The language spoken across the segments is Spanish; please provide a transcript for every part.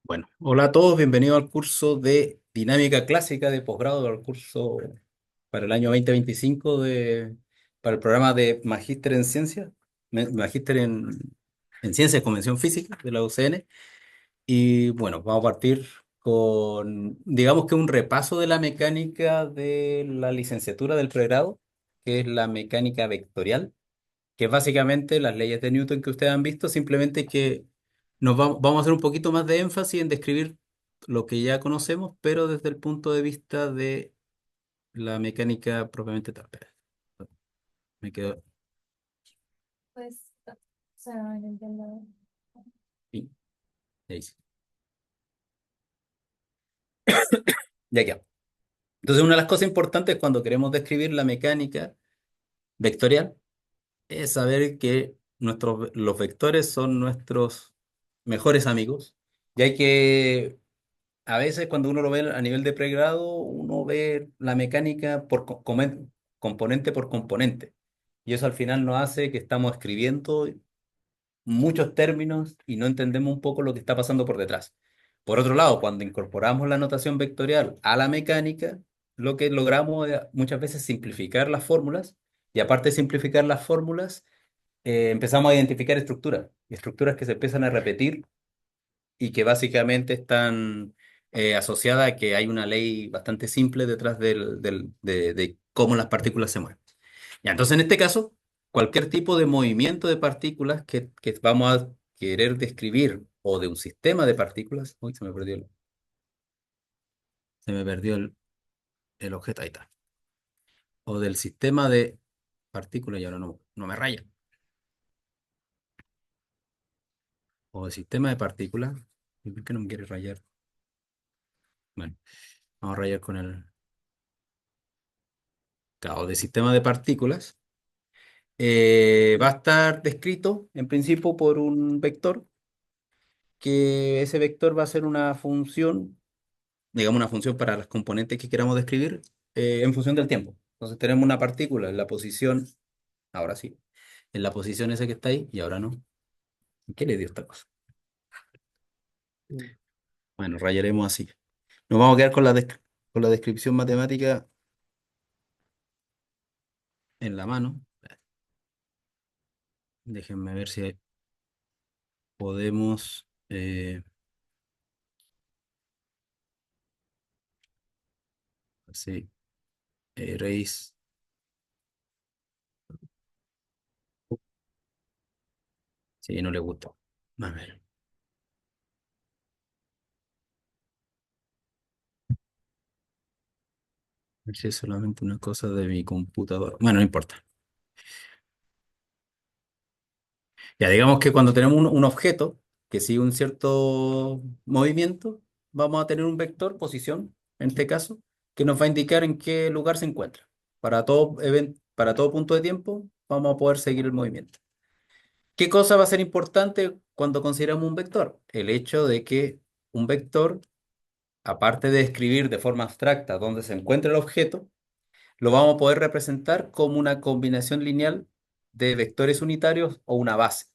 Bueno, hola a todos, bienvenidos al curso de Dinámica Clásica de posgrado, al curso para el año 2025 para el programa de Magíster en Ciencias, Magíster en Ciencias, Convención Física de la UCN. Y bueno, vamos a partir con, digamos que un repaso de la mecánica de la licenciatura del pregrado, que es la mecánica vectorial, que es básicamente las leyes de Newton que ustedes han visto, simplemente que vamos a hacer un poquito más de énfasis en describir lo que ya conocemos, pero desde el punto de vista de la mecánica propiamente tal. Espera, me quedo Pues, o sea, no entiendo. ahí, ahí sí. Ya queda. Entonces, una de las cosas importantes cuando queremos describir la mecánica vectorial es saber que los vectores son nuestros mejores amigos, ya que a veces cuando uno lo ve a nivel de pregrado, uno ve la mecánica componente por componente. Y eso al final nos hace que estamos escribiendo muchos términos y no entendemos un poco lo que está pasando por detrás. Por otro lado, cuando incorporamos la notación vectorial a la mecánica, lo que logramos es muchas veces simplificar las fórmulas y aparte de simplificar las fórmulas, empezamos a identificar estructuras que se empiezan a repetir y que básicamente están asociadas a que hay una ley bastante simple detrás de cómo las partículas se mueven. Ya, entonces, en este caso, cualquier tipo de movimiento de partículas que vamos a querer describir o de un sistema de partículas, uy, se me perdió el objeto, ahí está, o del sistema de partículas, y ahora no me raya, o del sistema de partículas, ¿y por qué no me quiere rayar? Bueno, vamos a rayar con claro, del sistema de partículas. Va a estar descrito en principio por un vector, que ese vector va a ser una función, digamos una función para las componentes que queramos describir en función del tiempo. Entonces tenemos una partícula en la posición, ahora sí, en la posición esa que está ahí y ahora no. ¿Qué le dio esta cosa? Bueno, rayaremos así. Nos vamos a quedar con la descripción matemática en la mano. Déjenme ver si podemos... sí, erase. Sí, no le gusta. A ver. Ver si es solamente una cosa de mi computador. Bueno, no importa. Ya digamos que cuando tenemos un objeto que sigue un cierto movimiento, vamos a tener un vector, posición, en este caso, que nos va a indicar en qué lugar se encuentra. Para todo punto de tiempo, vamos a poder seguir el movimiento. ¿Qué cosa va a ser importante cuando consideramos un vector? El hecho de que un vector, aparte de describir de forma abstracta dónde se encuentra el objeto, lo vamos a poder representar como una combinación lineal de vectores unitarios o una base.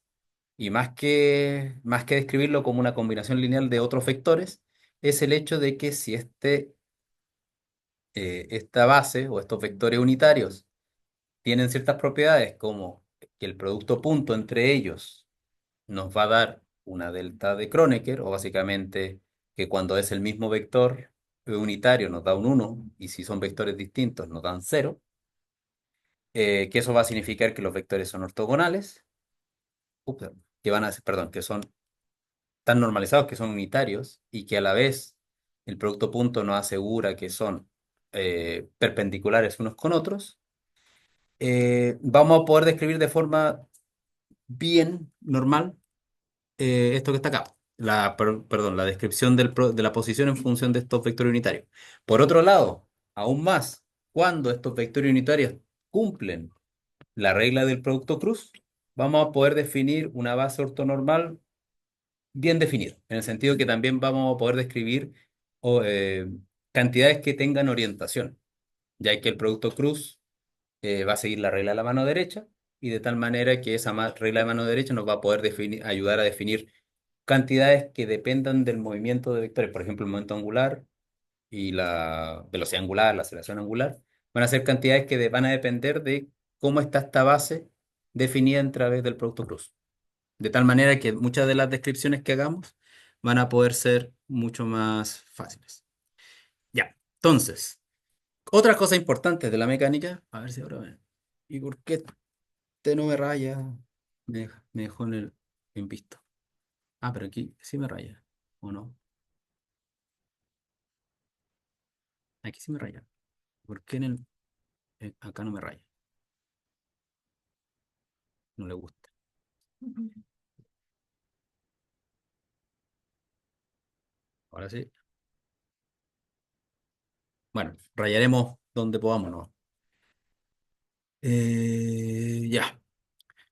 Y más que describirlo como una combinación lineal de otros vectores, es el hecho de que si esta base o estos vectores unitarios tienen ciertas propiedades como que el producto punto entre ellos nos va a dar una delta de Kronecker, o básicamente que cuando es el mismo vector unitario nos da un uno y si son vectores distintos nos dan cero, que eso va a significar que los vectores son ortogonales, ups, que van a ser, perdón, que son tan normalizados que son unitarios y que a la vez el producto punto nos asegura que son perpendiculares unos con otros. Vamos a poder describir de forma bien normal esto que está acá. Perdón, la descripción de la posición en función de estos vectores unitarios. Por otro lado, aún más, cuando estos vectores unitarios cumplen la regla del producto cruz, vamos a poder definir una base ortonormal bien definida, en el sentido que también vamos a poder describir o, cantidades que tengan orientación, ya que el producto cruz va a seguir la regla de la mano derecha y de tal manera que esa regla de mano derecha nos va a poder ayudar a definir cantidades que dependan del movimiento de vectores. Por ejemplo, el momento angular y la velocidad angular, la aceleración angular, van a ser cantidades que van a depender de cómo está esta base definida a través del producto cruz. De tal manera que muchas de las descripciones que hagamos van a poder ser mucho más fáciles. Ya, entonces, otra cosa importante de la mecánica, a ver si ahora ven. ¿Y por qué este no me raya? Me dejó en visto. Ah, pero aquí sí me raya, ¿o no? Aquí sí me raya. ¿Por qué acá no me raya? No le gusta. Ujú. Ahora sí. Bueno, rayaremos donde podamos, ¿no? Ya.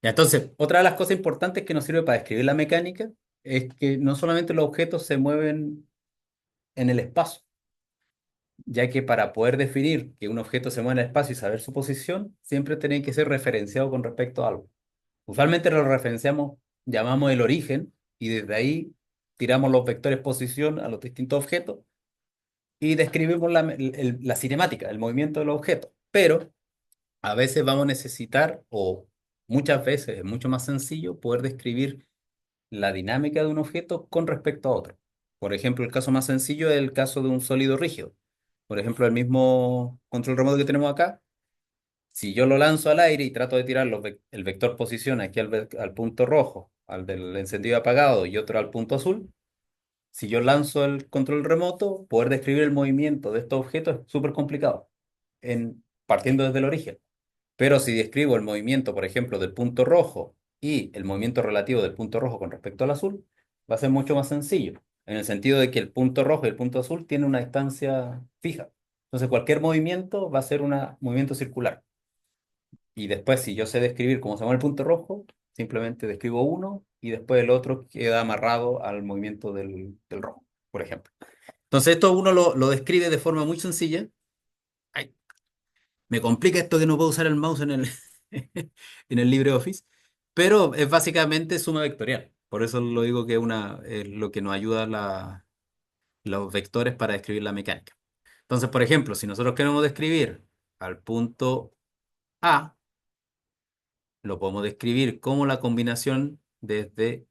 Ya, entonces, otra de las cosas importantes que nos sirve para describir la mecánica es que no solamente los objetos se mueven en el espacio, ya que para poder definir que un objeto se mueve en el espacio y saber su posición, siempre tiene que ser referenciado con respecto a algo. Usualmente lo referenciamos, llamamos el origen, y desde ahí tiramos los vectores posición a los distintos objetos y describimos la cinemática, el movimiento de los objetos. Pero a veces vamos a necesitar, o muchas veces es mucho más sencillo, poder describir la dinámica de un objeto con respecto a otro. Por ejemplo, el caso más sencillo es el caso de un sólido rígido. Por ejemplo, el mismo control remoto que tenemos acá, si yo lo lanzo al aire y trato de tirar el vector posición aquí al punto rojo, al del encendido apagado y otro al punto azul, si yo lanzo el control remoto, poder describir el movimiento de estos objetos es súper complicado, partiendo desde el origen. Pero si describo el movimiento, por ejemplo, del punto rojo y el movimiento relativo del punto rojo con respecto al azul, va a ser mucho más sencillo, en el sentido de que el punto rojo y el punto azul tienen una distancia fija. Entonces, cualquier movimiento va a ser un movimiento circular. Y después, si yo sé describir cómo se llama el punto rojo, simplemente describo uno y después el otro queda amarrado al movimiento del rojo, por ejemplo. Entonces, esto uno lo describe de forma muy sencilla. Ay, me complica esto que no puedo usar el mouse en el LibreOffice, pero es básicamente suma vectorial. Por eso lo digo que es lo que nos ayuda los vectores para describir la mecánica. Entonces, por ejemplo, si nosotros queremos describir al punto A, lo podemos describir como la combinación desde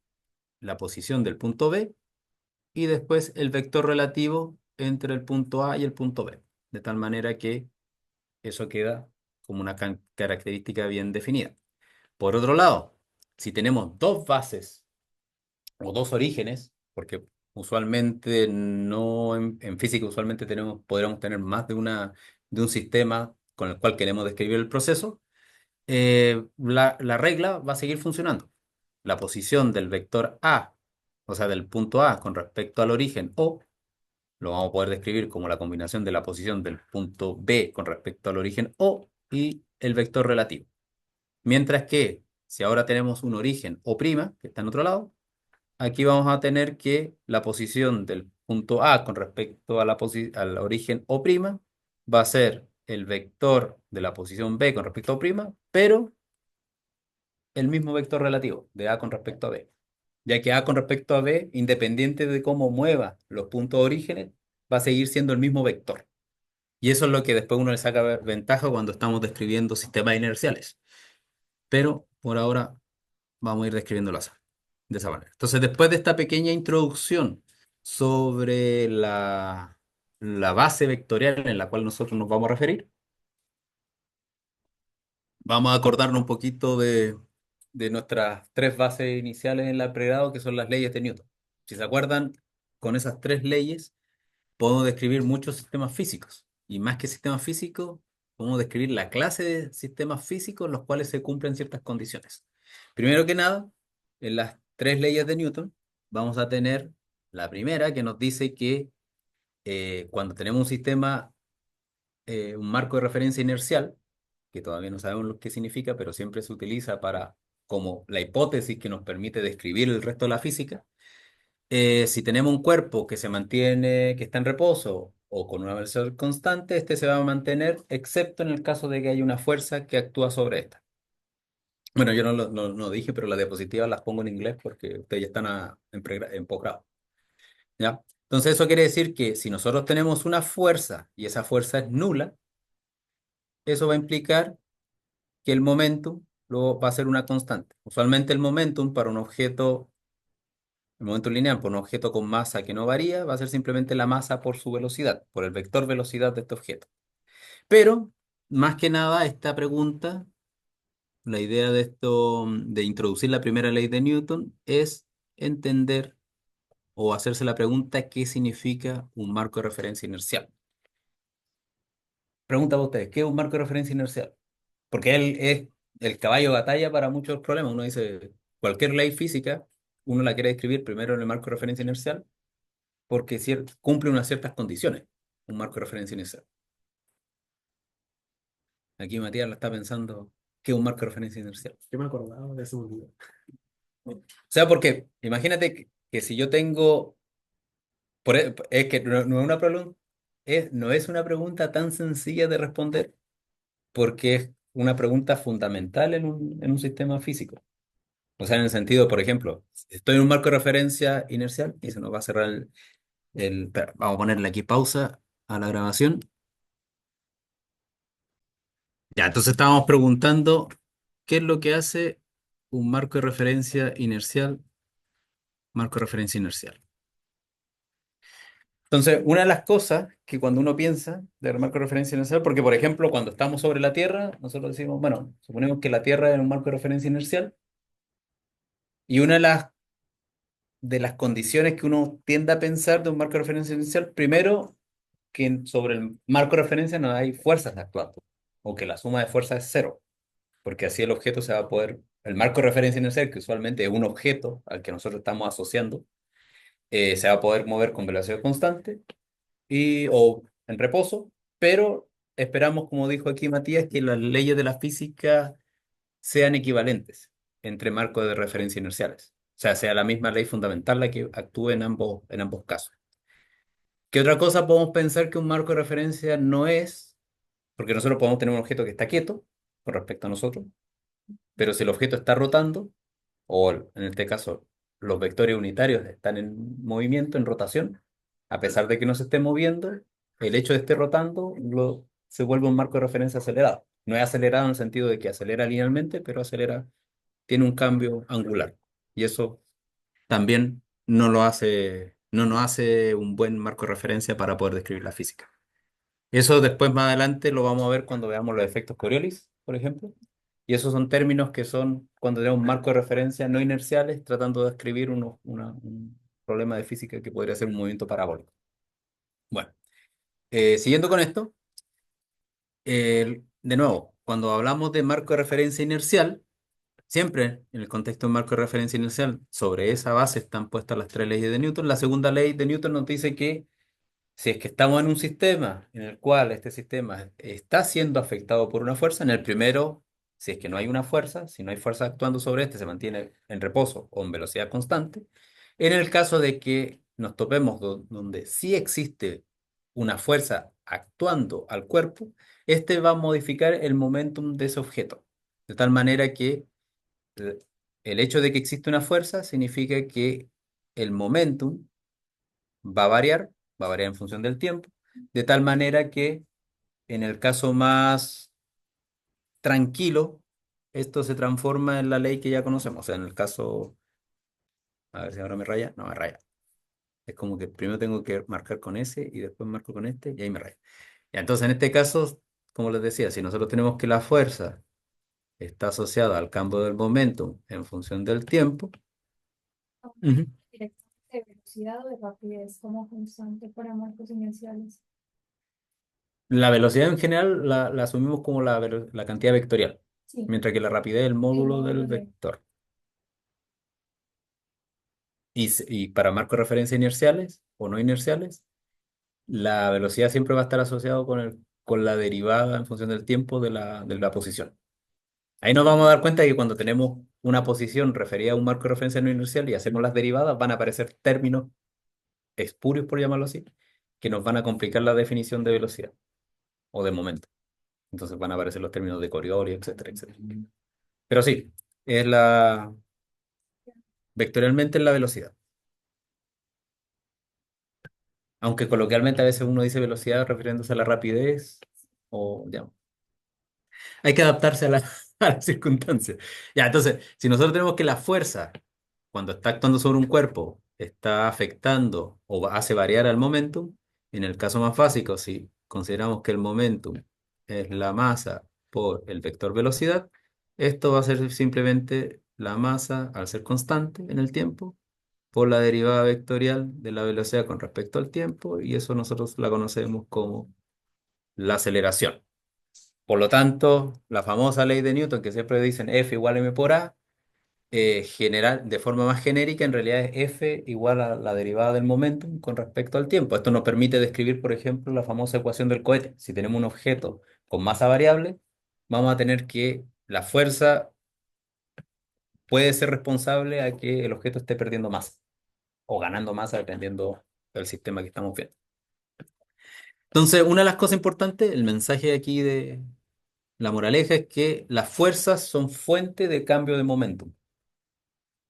la posición del punto B y después el vector relativo entre el punto A y el punto B, de tal manera que eso queda como una característica bien definida. Por otro lado, si tenemos dos bases o dos orígenes, porque usualmente no en física usualmente podríamos tener más de un sistema con el cual queremos describir el proceso, la regla va a seguir funcionando. La posición del vector A, o sea, del punto A con respecto al origen O, lo vamos a poder describir como la combinación de la posición del punto B con respecto al origen O y el vector relativo. Mientras que si ahora tenemos un origen O', que está en otro lado, aquí vamos a tener que la posición del punto A con respecto a al origen O', va a ser el vector de la posición B con respecto a O', pero el mismo vector relativo de A con respecto a B. Ya que A con respecto a B, independiente de cómo mueva los puntos de orígenes, va a seguir siendo el mismo vector. Y eso es lo que después uno le saca ventaja cuando estamos describiendo sistemas inerciales. Pero por ahora vamos a ir describiéndolo así, de esa manera. Entonces, después de esta pequeña introducción sobre la base vectorial en la cual nosotros nos vamos a referir, vamos a acordarnos un poquito de nuestras tres bases iniciales en la pregrado, que son las leyes de Newton. Si se acuerdan, con esas tres leyes podemos describir muchos sistemas físicos. Y más que sistemas físicos, podemos describir la clase de sistemas físicos en los cuales se cumplen ciertas condiciones. Primero que nada, en las tres leyes de Newton, vamos a tener la primera que nos dice que cuando tenemos un sistema, un marco de referencia inercial, que todavía no sabemos lo que significa, pero siempre se utiliza para como la hipótesis que nos permite describir el resto de la física. Si tenemos un cuerpo que se mantiene, que está en reposo o con una velocidad constante, este se va a mantener, excepto en el caso de que haya una fuerza que actúa sobre esta. Bueno, yo no dije, pero las diapositivas las pongo en inglés porque ustedes ya están en posgrado. ¿Ya? Entonces eso quiere decir que si nosotros tenemos una fuerza y esa fuerza es nula, eso va a implicar que el momentum luego va a ser una constante. Usualmente el momentum para un objeto, el momentum lineal para un objeto con masa que no varía, va a ser simplemente la masa por su velocidad, por el vector velocidad de este objeto. Pero, más que nada, esta pregunta, la idea de esto, de introducir la primera ley de Newton, es entender o hacerse la pregunta ¿qué significa un marco de referencia inercial? Pregunta para ustedes, ¿qué es un marco de referencia inercial? Porque él es el caballo de batalla para muchos problemas. Uno dice, cualquier ley física, uno la quiere escribir primero en el marco de referencia inercial porque cumple unas ciertas condiciones, un marco de referencia inercial. Aquí Matías la está pensando, ¿qué es un marco de referencia inercial? Yo me acordaba de ese día. O sea, porque imagínate que si yo tengo, es que no es una pregunta, no es una pregunta tan sencilla de responder porque es una pregunta fundamental en un sistema físico. O sea, en el sentido, por ejemplo, estoy en un marco de referencia inercial y se nos va a cerrar espera, vamos a ponerle aquí pausa a la grabación. Ya, entonces estábamos preguntando qué es lo que hace un marco de referencia inercial, marco de referencia inercial. Entonces, una de las cosas que cuando uno piensa del marco de referencia inercial, porque por ejemplo, cuando estamos sobre la Tierra, nosotros decimos, bueno, suponemos que la Tierra es un marco de referencia inercial y una de las condiciones que uno tiende a pensar de un marco de referencia inercial, primero, que sobre el marco de referencia no hay fuerzas actuando, o que la suma de fuerzas es cero, porque así el objeto se va a poder, el marco de referencia inercial, que usualmente es un objeto al que nosotros estamos asociando, se va a poder mover con velocidad constante o en reposo, pero esperamos, como dijo aquí Matías, que las leyes de la física sean equivalentes entre marcos de referencia inerciales. O sea la misma ley fundamental la que actúe en ambos casos. ¿Qué otra cosa podemos pensar que un marco de referencia no es? Porque nosotros podemos tener un objeto que está quieto con respecto a nosotros, pero si el objeto está rotando, o en este caso los vectores unitarios están en movimiento, en rotación, a pesar de que no se esté moviendo, el hecho de esté rotando se vuelve un marco de referencia acelerado. No es acelerado en el sentido de que acelera linealmente, pero acelera, tiene un cambio angular. Y eso también no nos hace un buen marco de referencia para poder describir la física. Eso después más adelante lo vamos a ver cuando veamos los efectos Coriolis, por ejemplo. Y esos son términos que son cuando tenemos un marco de referencia no inerciales tratando de describir un problema de física que podría ser un movimiento parabólico. Bueno, siguiendo con esto, de nuevo, cuando hablamos de marco de referencia inercial, siempre en el contexto de marco de referencia inercial, sobre esa base están puestas las tres leyes de Newton. La segunda ley de Newton nos dice que si es que estamos en un sistema en el cual este sistema está siendo afectado por una fuerza, en el primero, si es que no hay una fuerza, si no hay fuerza actuando sobre este, se mantiene en reposo o en velocidad constante. En el caso de que nos topemos donde sí existe una fuerza actuando al cuerpo, este va a modificar el momentum de ese objeto, de tal manera que eh, el hecho de que existe una fuerza significa que el momentum va a variar en función del tiempo, de tal manera que en el caso más tranquilo, esto se transforma en la ley que ya conocemos. O sea, en el caso, a ver si ahora me raya, no me raya. Es como que primero tengo que marcar con ese y después marco con este y ahí me raya. Ya, entonces, en este caso, como les decía, si nosotros tenemos que la fuerza está asociada al cambio del momento en función del tiempo, ujú, Directamente de velocidad o de rapidez como constante para marcos inerciales. la velocidad en general la asumimos como la cantidad vectorial, Sí, mientras que la rapidez es el el módulo del módulo de... vector. Y para marcos de referencia inerciales o no inerciales, la velocidad siempre va a estar asociado con la derivada en función del tiempo de la posición. Ahí nos vamos a dar cuenta de que cuando tenemos una posición referida a un marco de referencia no inercial y hacemos las derivadas, van a aparecer términos espurios, por llamarlo así, que nos van a complicar la definición de velocidad o de momento. Entonces van a aparecer los términos de Coriolis, etcétera, etcétera. Pero sí, vectorialmente es la velocidad. Aunque coloquialmente a veces uno dice velocidad refiriéndose a la rapidez, o ya. Hay que adaptarse a a las circunstancias. Ya, entonces, si nosotros tenemos que la fuerza, cuando está actuando sobre un cuerpo, está afectando o hace variar al momentum, en el caso más básico, si consideramos que el momentum es la masa por el vector velocidad, esto va a ser simplemente la masa al ser constante en el tiempo por la derivada vectorial de la velocidad con respecto al tiempo, y eso nosotros la conocemos como la aceleración. Por lo tanto, la famosa ley de Newton que siempre dicen F igual a m por A, general, de forma más genérica, en realidad es F igual a la derivada del momentum con respecto al tiempo. Esto nos permite describir, por ejemplo, la famosa ecuación del cohete. Si tenemos un objeto con masa variable, vamos a tener que la fuerza puede ser responsable a que el objeto esté perdiendo masa o ganando masa dependiendo del sistema que estamos viendo. Entonces, una de las cosas importantes, el mensaje aquí de la moraleja es que las fuerzas son fuente de cambio de momentum.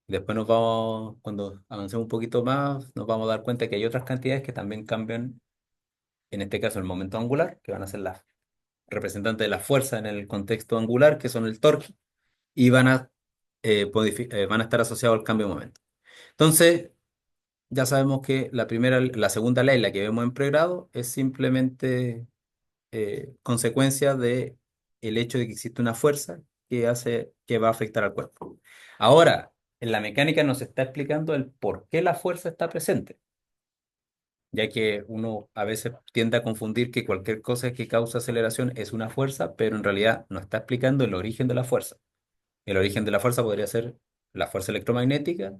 Después nos vamos, cuando avancemos un poquito más, nos vamos a dar cuenta que hay otras cantidades que también cambian, en este caso el momento angular, que van a ser las representantes de la fuerza en el contexto angular, que son el torque, y van a estar asociados al cambio de momento. Entonces, ya sabemos que la segunda ley, la que vemos en pregrado, es simplemente consecuencia de el hecho de que existe una fuerza que va a afectar al cuerpo. Ahora, en la mecánica nos está explicando el por qué la fuerza está presente, ya que uno a veces tiende a confundir que cualquier cosa que causa aceleración es una fuerza, pero en realidad nos está explicando el origen de la fuerza. El origen de la fuerza podría ser la fuerza electromagnética,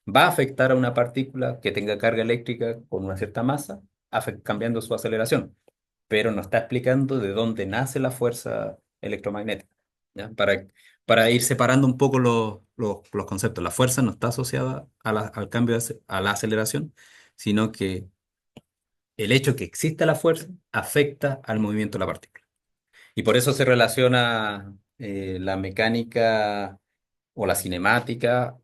va a afectar a una partícula que tenga carga eléctrica con una cierta masa, cambiando su aceleración, pero no está explicando de dónde nace la fuerza electromagnética, ¿ya? Para ir separando un poco los conceptos. La fuerza no está asociada al cambio a la aceleración, sino que el hecho que exista la fuerza afecta al movimiento de la partícula. Y por eso se relaciona la mecánica o la cinemática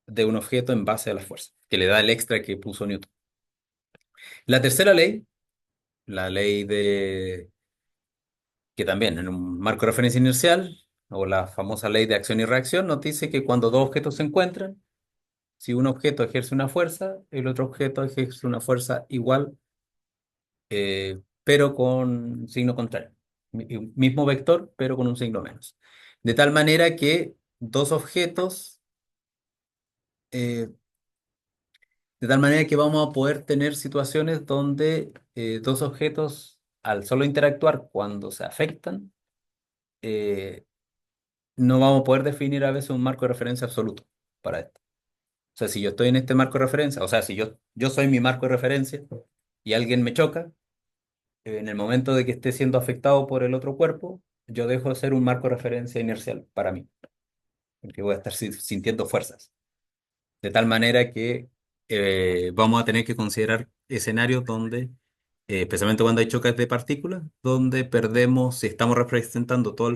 de un objeto en base a la fuerza, que le da el extra que puso Newton. La tercera ley, la ley de que también en un marco de referencia inercial, o la famosa ley de acción y reacción, nos dice que cuando dos objetos se encuentran, si un objeto ejerce una fuerza, el otro objeto ejerce una fuerza igual, pero con signo contrario. Mismo vector, pero con un signo menos. De tal manera que dos objetos eh, de tal manera que vamos a poder tener situaciones donde dos objetos, al solo interactuar cuando se afectan, eh, no vamos a poder definir a veces un marco de referencia absoluto para esto. O sea, si yo estoy en este marco de referencia, o sea, si yo soy mi marco de referencia y alguien me choca, en el momento de que esté siendo afectado por el otro cuerpo, yo dejo de ser un marco de referencia inercial para mí, porque voy a estar sintiendo fuerzas. De tal manera que vamos a tener que considerar escenarios donde, especialmente cuando hay choques de partículas, donde perdemos, si estamos representando todo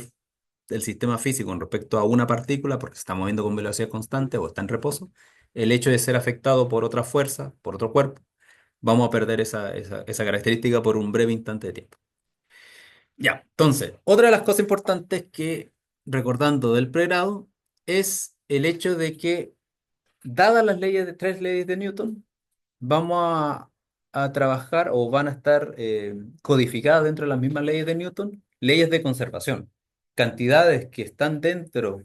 el sistema físico con respecto a una partícula, porque se está moviendo con velocidad constante o está en reposo, el hecho de ser afectado por otra fuerza, por otro cuerpo, vamos a perder esa característica por un breve instante de tiempo. Ya, entonces, otra de las cosas importantes que, recordando del pregrado, es el hecho de que dadas las tres leyes de Newton, vamos a trabajar o van a estar codificadas dentro de las mismas leyes de Newton, leyes de conservación, cantidades que están dentro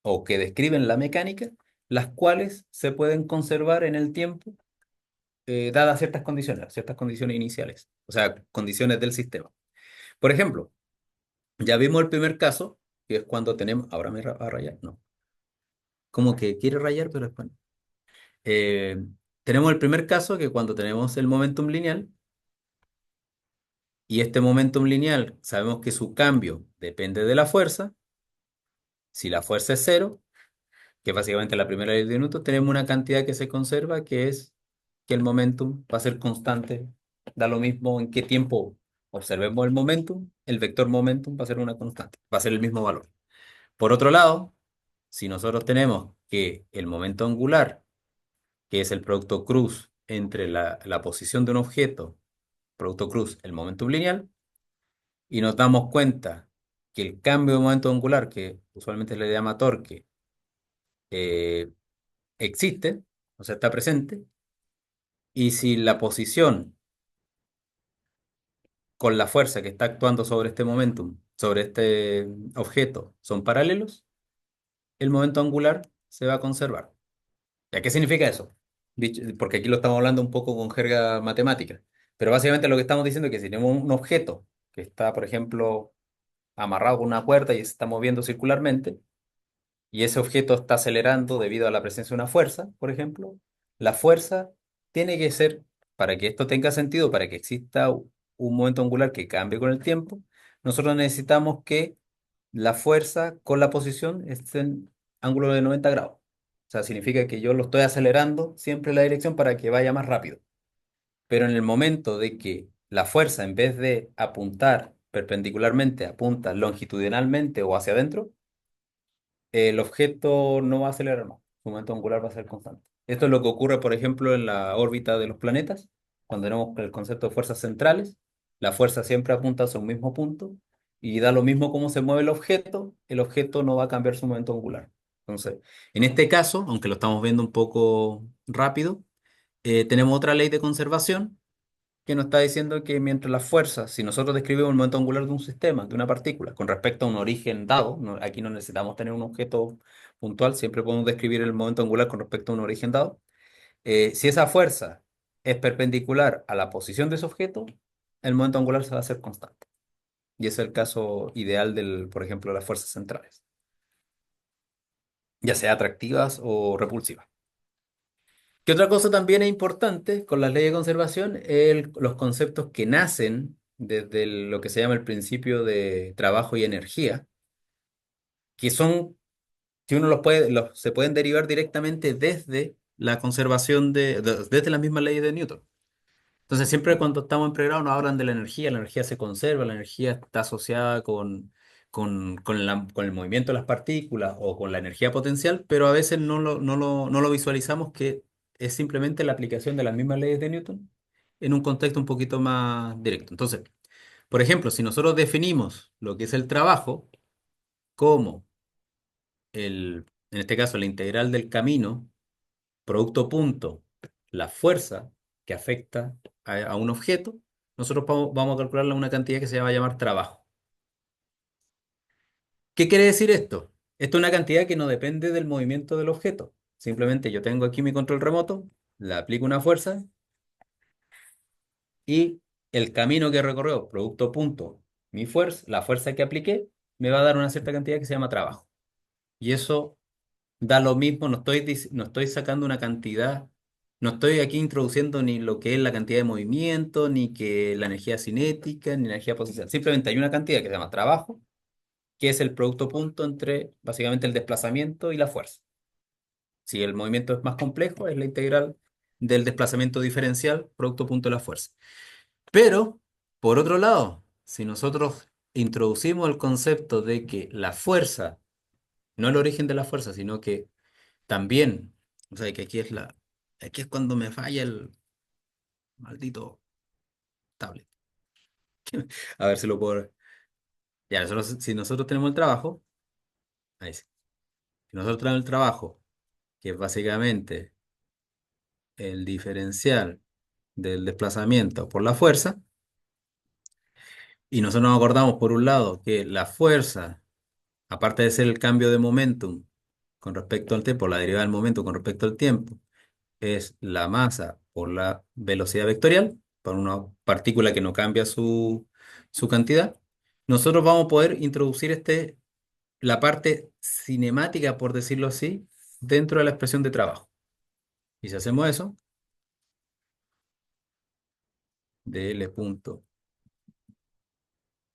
o que describen la mecánica, las cuales se pueden conservar en el tiempo, dadas ciertas condiciones iniciales, o sea, condiciones del sistema. Por ejemplo, ya vimos el primer caso, que es cuando tenemos, ahora me va a rayar, no, como que quiere rayar, pero después no. Eh, Tenemos el primer caso que cuando tenemos el momentum lineal y este momentum lineal sabemos que su cambio depende de la fuerza. Si la fuerza es cero, que es básicamente la primera ley de Newton, tenemos una cantidad que se conserva que es que el momentum va a ser constante. Da lo mismo en qué tiempo observemos el momentum, el vector momentum va a ser una constante, va a ser el mismo valor. Por otro lado, si nosotros tenemos que el momento angular, que es el producto cruz entre la posición de un objeto, producto cruz, el momento lineal, y nos damos cuenta que el cambio de momento angular, que usualmente se le llama torque, eh, existe, o sea, está presente, y si la posición con la fuerza que está actuando sobre este momentum, sobre este objeto, son paralelos, el momento angular se va a conservar. ¿Ya qué significa eso? Porque aquí lo estamos hablando un poco con jerga matemática, pero básicamente lo que estamos diciendo es que si tenemos un objeto que está, por ejemplo, amarrado con una cuerda y se está moviendo circularmente, y ese objeto está acelerando debido a la presencia de una fuerza, por ejemplo, la fuerza tiene que ser, para que esto tenga sentido, para que exista un momento angular que cambie con el tiempo, nosotros necesitamos que la fuerza con la posición esté en ángulo de 90 grados. O sea, significa que yo lo estoy acelerando siempre en la dirección para que vaya más rápido. Pero en el momento de que la fuerza, en vez de apuntar perpendicularmente, apunta longitudinalmente o hacia adentro, el objeto no va a acelerar más, su momento angular va a ser constante. Esto es lo que ocurre, por ejemplo, en la órbita de los planetas, cuando tenemos el concepto de fuerzas centrales, la fuerza siempre apunta hacia un mismo punto y da lo mismo cómo se mueve el objeto no va a cambiar su momento angular. Entonces, en este caso, aunque lo estamos viendo un poco rápido, tenemos otra ley de conservación que nos está diciendo que mientras las fuerzas, si nosotros describimos el momento angular de un sistema, de una partícula, con respecto a un origen dado, aquí no necesitamos tener un objeto puntual, siempre podemos describir el momento angular con respecto a un origen dado. Si esa fuerza es perpendicular a la posición de ese objeto, el momento angular se va a hacer constante. Y ese es el caso ideal del, por ejemplo, de las fuerzas centrales, ya sea atractivas o repulsivas. ¿Qué otra cosa también es importante con las leyes de conservación? Los conceptos que nacen desde lo que se llama el principio de trabajo y energía, que son, que uno los puede, se pueden derivar directamente desde la conservación desde las mismas leyes de Newton. Entonces, siempre cuando estamos en pregrado nos hablan de la energía se conserva, la energía está asociada con el movimiento de las partículas o con la energía potencial, pero a veces no lo visualizamos que es simplemente la aplicación de las mismas leyes de Newton en un contexto un poquito más directo. Entonces, por ejemplo, si nosotros definimos lo que es el trabajo como en este caso, la integral del camino, producto punto, la fuerza que afecta a un objeto, nosotros vamos a calcularle una cantidad que se va a llamar trabajo. ¿Qué quiere decir esto? Esto es una cantidad que no depende del movimiento del objeto. Simplemente yo tengo aquí mi control remoto, le aplico una fuerza y el camino que recorrió, producto punto, mi fuerza, la fuerza que apliqué, me va a dar una cierta cantidad que se llama trabajo. Y eso da lo mismo, no estoy sacando una cantidad, no estoy aquí introduciendo ni lo que es la cantidad de movimiento, ni que la energía cinética, ni la energía potencial. Simplemente hay una cantidad que se llama trabajo, que es el producto punto entre básicamente el desplazamiento y la fuerza. Si el movimiento es más complejo, es la integral del desplazamiento diferencial, producto punto de la fuerza. Pero, por otro lado, si nosotros introducimos el concepto de que la fuerza, no el origen de la fuerza, sino que también, o sea, que aquí es cuando me falla el maldito tablet. A ver si lo puedo. Ya, si nosotros tenemos el trabajo, ahí sí. Si nosotros tenemos el trabajo, que es básicamente el diferencial del desplazamiento por la fuerza, y nosotros nos acordamos por un lado que la fuerza, aparte de ser el cambio de momentum con respecto al tiempo, la derivada del momento con respecto al tiempo, es la masa por la velocidad vectorial, por una partícula que no cambia su cantidad, nosotros vamos a poder introducir la parte cinemática, por decirlo así, dentro de la expresión de trabajo. Y si hacemos eso, dl punto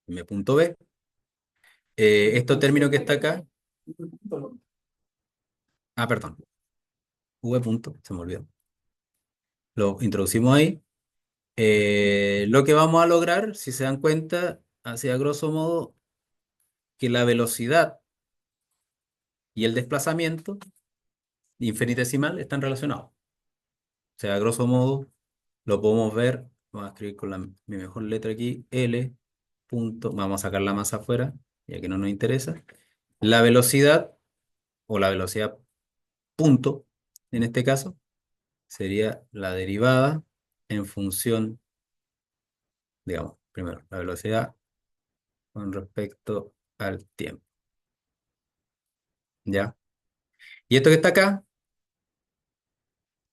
m punto b, este término que está acá, perdón, v punto, se me olvidó, lo introducimos ahí. Lo que vamos a lograr, si se dan cuenta, hacia grosso modo, que la velocidad y el desplazamiento infinitesimal están relacionados. O sea, a grosso modo, lo podemos ver, vamos a escribir con mi mejor letra aquí, L punto, vamos a sacar la masa afuera, ya que no nos interesa. La velocidad, o la velocidad punto, en este caso, sería la derivada en función, digamos, primero, la velocidad con respecto al tiempo, ¿ya? Y esto que está acá,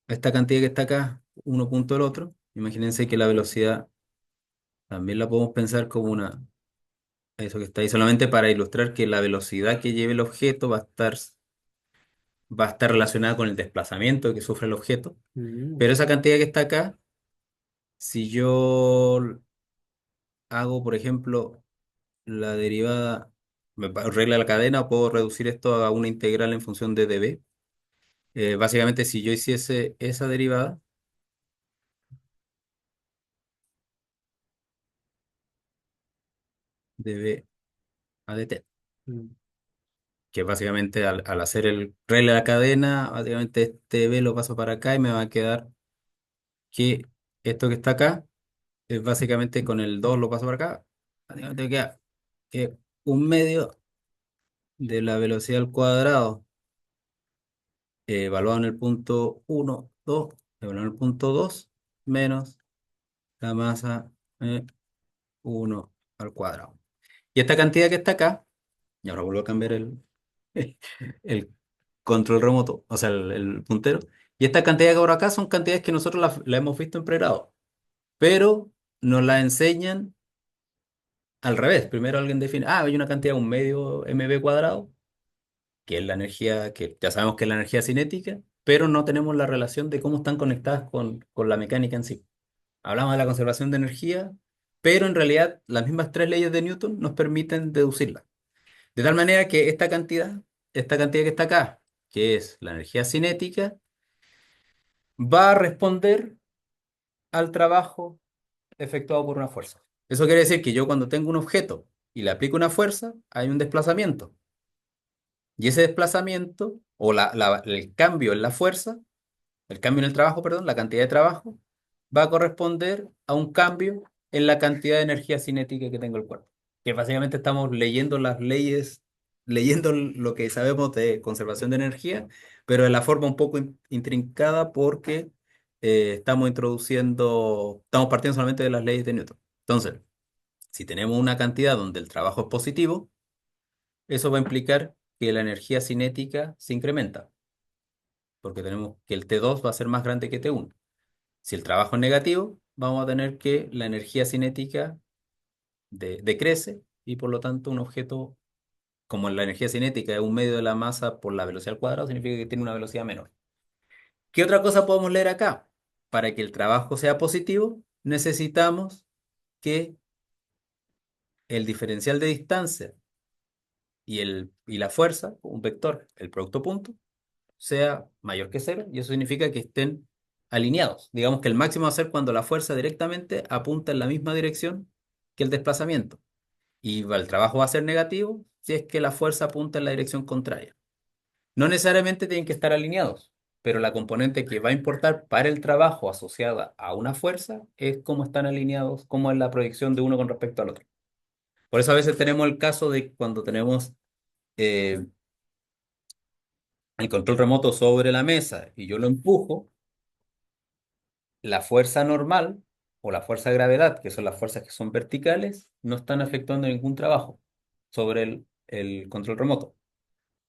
esta cantidad que está acá, uno punto el otro, imagínense que la velocidad también la podemos pensar como eso que está ahí, solamente para ilustrar que la velocidad que lleve el objeto va a estar relacionada con el desplazamiento que sufre el objeto. Pero esa cantidad que está acá, si yo hago, por ejemplo, la derivada, regla de la cadena, puedo reducir esto a una integral en función de dB. Básicamente, si yo hiciese esa derivada, dB a dt, que básicamente al hacer el regla de la cadena, básicamente este dB lo paso para acá y me va a quedar que esto que está acá es básicamente con el 2 lo paso para acá, básicamente me queda que un medio de la velocidad al cuadrado evaluado en el punto uno 2 evaluado en el punto 2 menos la masa 1 al cuadrado. Y esta cantidad que está acá, y ahora vuelvo a cambiar el control remoto, o sea, el puntero, y esta cantidad que ahora acá son cantidades que nosotros la hemos visto en pregrado, pero nos la enseñan al revés. Primero alguien define, hay una cantidad, un medio mv cuadrado, que es la energía, que ya sabemos que es la energía cinética, pero no tenemos la relación de cómo están conectadas con la mecánica en sí. Hablamos de la conservación de energía, pero en realidad las mismas tres leyes de Newton nos permiten deducirla. De tal manera que esta cantidad que está acá, que es la energía cinética, va a responder al trabajo efectuado por una fuerza. Eso quiere decir que yo cuando tengo un objeto y le aplico una fuerza, hay un desplazamiento. Y ese desplazamiento, o el cambio en la fuerza, el cambio en el trabajo, perdón, la cantidad de trabajo, va a corresponder a un cambio en la cantidad de energía cinética que tengo el cuerpo. Que básicamente estamos leyendo las leyes, leyendo lo que sabemos de conservación de energía, pero de la forma un poco intrincada porque estamos partiendo solamente de las leyes de Newton. Entonces, si tenemos una cantidad donde el trabajo es positivo, eso va a implicar que la energía cinética se incrementa, porque tenemos que el T2 va a ser más grande que T1. Si el trabajo es negativo, vamos a tener que la energía cinética decrece y por lo tanto un objeto, como la energía cinética es un medio de la masa por la velocidad al cuadrado, significa que tiene una velocidad menor. ¿Qué otra cosa podemos leer acá? Para que el trabajo sea positivo, necesitamos que el diferencial de distancia y la fuerza, un vector, el producto punto, sea mayor que cero, y eso significa que estén alineados. Digamos que el máximo va a ser cuando la fuerza directamente apunta en la misma dirección que el desplazamiento. Y el trabajo va a ser negativo si es que la fuerza apunta en la dirección contraria. No necesariamente tienen que estar alineados, pero la componente que va a importar para el trabajo asociada a una fuerza es cómo están alineados, cómo es la proyección de uno con respecto al otro. Por eso a veces tenemos el caso de cuando tenemos eh, el control remoto sobre la mesa y yo lo empujo, la fuerza normal o la fuerza de gravedad, que son las fuerzas que son verticales, no están efectuando ningún trabajo sobre el control remoto,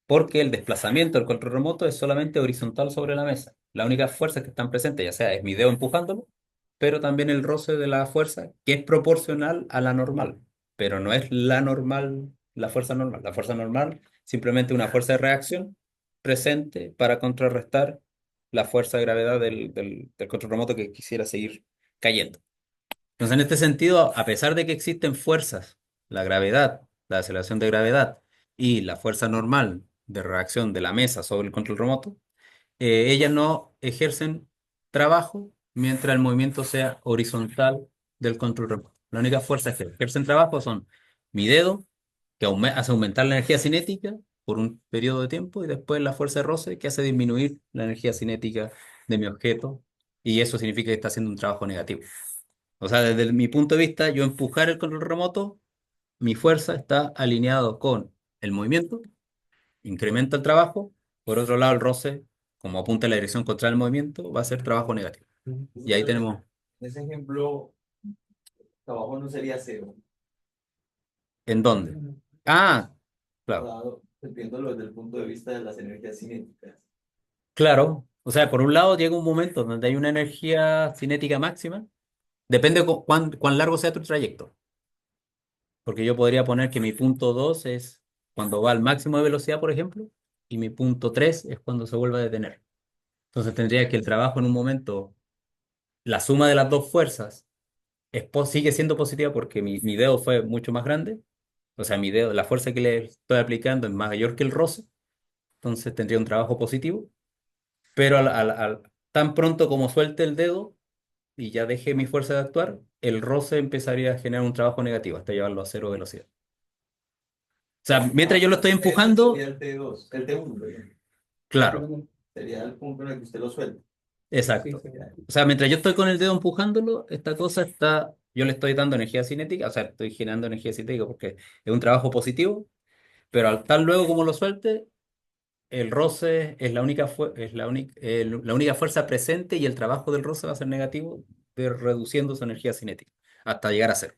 porque el desplazamiento del control remoto es solamente horizontal sobre la mesa. Las únicas fuerzas que están presentes, ya sea es mi dedo empujándolo, pero también el roce de la fuerza, que es proporcional a la normal, pero no es la normal, la fuerza normal. La fuerza normal simplemente una fuerza de reacción presente para contrarrestar la fuerza de gravedad del control remoto que quisiera seguir cayendo. Entonces, en este sentido, a pesar de que existen fuerzas, la gravedad, la aceleración de gravedad y la fuerza normal de reacción de la mesa sobre el control remoto, ellas no ejercen trabajo mientras el movimiento sea horizontal del control remoto. Las únicas fuerzas que ejercen trabajo son mi dedo, que hace aumentar la energía cinética, por un periodo de tiempo y después la fuerza de roce que hace disminuir la energía cinética de mi objeto y eso significa que está haciendo un trabajo negativo. O sea, desde mi punto de vista, yo empujar el control remoto, mi fuerza está alineado con el movimiento, incrementa el trabajo, por otro lado el roce, como apunta en la dirección contraria al movimiento, va a ser trabajo negativo. Y ahí Entonces, tenemos, en ese ejemplo, trabajo no sería cero, ¿en dónde? Ah, claro. dado, viéndolo desde el punto de vista de las energías cinéticas. Claro, o sea, por un lado llega un momento donde hay una energía cinética máxima, depende cuán largo sea tu trayecto, porque yo podría poner que mi punto 2 es cuando va al máximo de velocidad, por ejemplo, y mi punto 3 es cuando se vuelve a detener. Entonces tendría que el trabajo en un momento, la suma de las dos fuerzas sigue siendo positiva porque mi dedo fue mucho más grande, o sea, mi dedo, la fuerza que le estoy aplicando es mayor que el roce, entonces tendría un trabajo positivo, pero tan pronto como suelte el dedo, y ya dejé mi fuerza de actuar, el roce empezaría a generar un trabajo negativo hasta llevarlo a cero velocidad. O sea, mientras yo lo estoy Ese sería empujando, el T2, el T1, perdón. claro, Sería el punto en el que usted lo suelta. exacto. O sea, mientras yo estoy con el dedo empujándolo, esta cosa está, yo le estoy dando energía cinética, o sea, estoy generando energía cinética porque es un trabajo positivo, pero al tal luego como lo suelte, el roce es la única fuerza presente y el trabajo del roce va a ser negativo, reduciendo su energía cinética hasta llegar a cero.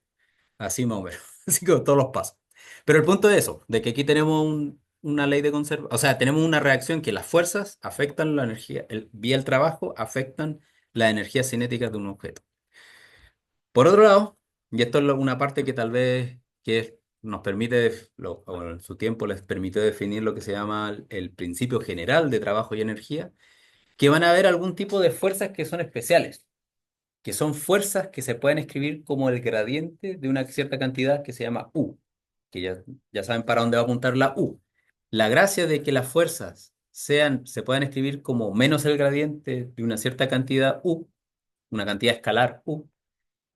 Así más o menos. Así que todos los pasos. Pero el punto es eso, de que aquí tenemos una ley de conservación, o sea, tenemos una reacción que las fuerzas afectan la energía, vía el trabajo, afectan la energía cinética de un objeto. Por otro lado, y esto es una parte que tal vez nos permite, o en su tiempo les permitió definir lo que se llama el principio general de trabajo y energía, que van a haber algún tipo de fuerzas que son especiales, que son fuerzas que se pueden escribir como el gradiente de una cierta cantidad que se llama U, que ya saben para dónde va a apuntar la U. La gracia de que las fuerzas se puedan escribir como menos el gradiente de una cierta cantidad U, una cantidad escalar U,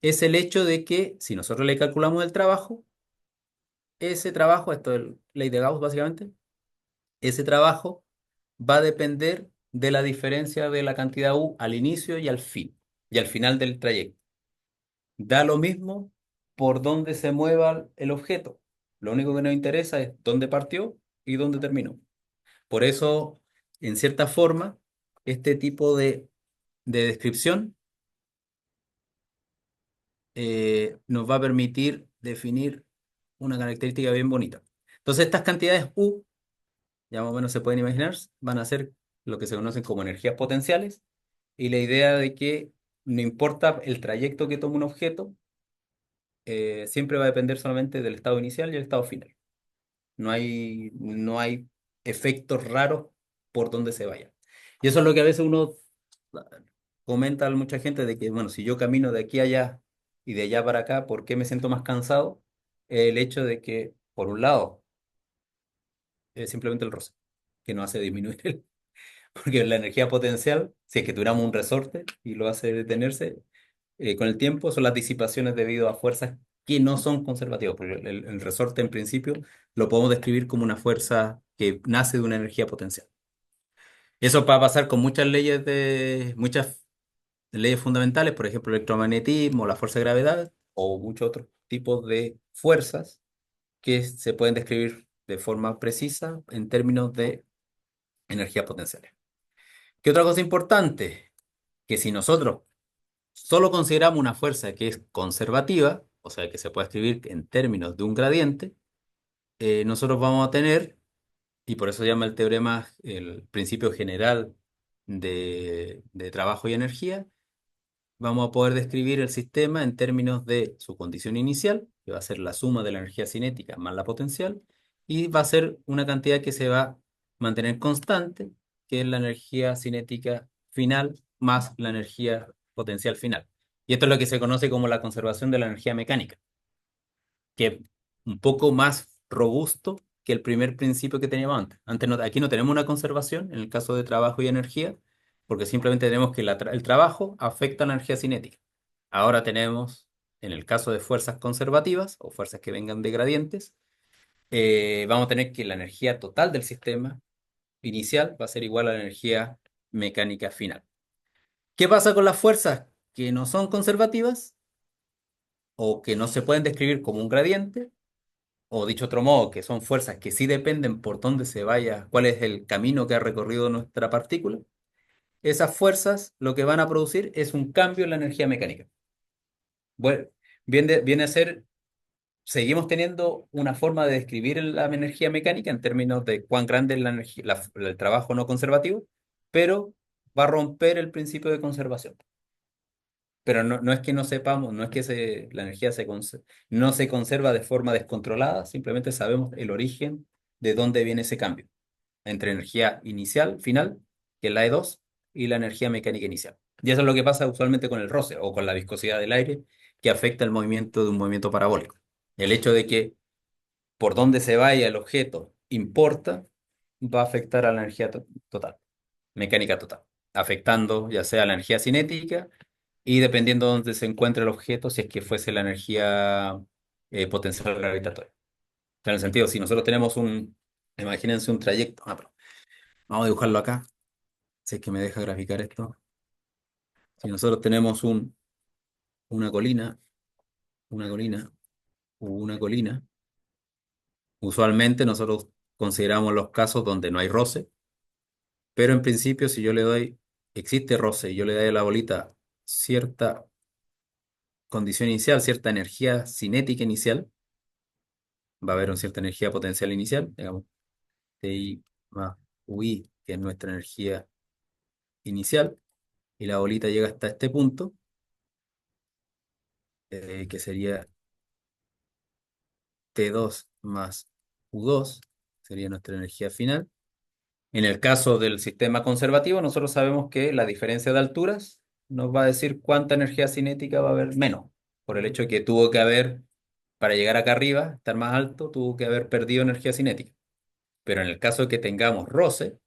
es el hecho de que si nosotros le calculamos el trabajo, ese trabajo, esto es ley de Gauss básicamente, ese trabajo va a depender de la diferencia de la cantidad U al inicio y al fin, y al final del trayecto. Da lo mismo por dónde se mueva el objeto. Lo único que nos interesa es dónde partió y dónde terminó. Por eso, en cierta forma, este tipo de descripción nos va a permitir definir una característica bien bonita. Entonces, estas cantidades U, ya más o menos se pueden imaginar, van a ser lo que se conocen como energías potenciales y la idea de que no importa el trayecto que tome un objeto, siempre va a depender solamente del estado inicial y el estado final. No hay efectos raros por donde se vaya. Y eso es lo que a veces uno comenta a mucha gente de que, bueno, si yo camino de aquí a allá y de allá para acá, ¿por qué me siento más cansado? El hecho de que, por un lado, es simplemente el roce, que no hace disminuir porque la energía potencial, si es que tuviéramos un resorte y lo hace detenerse, con el tiempo son las disipaciones debido a fuerzas que no son conservativas, porque el resorte en principio lo podemos describir como una fuerza que nace de una energía potencial. Eso va a pasar con muchas leyes fundamentales, por ejemplo, el electromagnetismo, la fuerza de gravedad o muchos otros tipos de fuerzas que se pueden describir de forma precisa en términos de energías potenciales. ¿Qué otra cosa importante? Que si nosotros solo consideramos una fuerza que es conservativa, o sea, que se puede escribir en términos de un gradiente, nosotros vamos a tener, y por eso se llama el teorema el principio general de trabajo y energía, vamos a poder describir el sistema en términos de su condición inicial, que va a ser la suma de la energía cinética más la potencial, y va a ser una cantidad que se va a mantener constante, que es la energía cinética final más la energía potencial final. Y esto es lo que se conoce como la conservación de la energía mecánica, que es un poco más robusto que el primer principio que teníamos antes. Aquí no tenemos una conservación en el caso de trabajo y energía, porque simplemente tenemos que el trabajo afecta la energía cinética. Ahora tenemos, en el caso de fuerzas conservativas o fuerzas que vengan de gradientes, vamos a tener que la energía total del sistema inicial va a ser igual a la energía mecánica final. ¿Qué pasa con las fuerzas que no son conservativas o que no se pueden describir como un gradiente? O dicho otro modo, que son fuerzas que sí dependen por dónde se vaya, cuál es el camino que ha recorrido nuestra partícula. Esas fuerzas lo que van a producir es un cambio en la energía mecánica. Bueno, viene a ser, seguimos teniendo una forma de describir la energía mecánica en términos de cuán grande es la energía, el trabajo no conservativo, pero va a romper el principio de conservación. Pero no es que no sepamos, no es que la energía no se conserva de forma descontrolada, simplemente sabemos el origen de dónde viene ese cambio entre energía inicial, final, que es la E2, y la energía mecánica inicial. Y eso es lo que pasa usualmente con el roce o con la viscosidad del aire, que afecta el movimiento de un movimiento parabólico. El hecho de que por dónde se vaya el objeto importa, va a afectar a la energía total, mecánica total, afectando ya sea la energía cinética y dependiendo de dónde se encuentre el objeto, si es que fuese la energía potencial gravitatoria. O sea, en el sentido, si nosotros tenemos imagínense un trayecto, perdón, vamos a dibujarlo acá, si es que me deja graficar esto. Si nosotros tenemos una colina, una colina, una colina, usualmente nosotros consideramos los casos donde no hay roce, pero en principio si yo le doy, existe roce y yo le doy a la bolita cierta condición inicial, cierta energía cinética inicial, va a haber una cierta energía potencial inicial, digamos, TI más UI, que es nuestra energía inicial, y la bolita llega hasta este punto, que sería T2 más U2, sería nuestra energía final. En el caso del sistema conservativo, nosotros sabemos que la diferencia de alturas nos va a decir cuánta energía cinética va a haber menos, por el hecho de que tuvo que haber, para llegar acá arriba, estar más alto, tuvo que haber perdido energía cinética. Pero en el caso de que tengamos roce,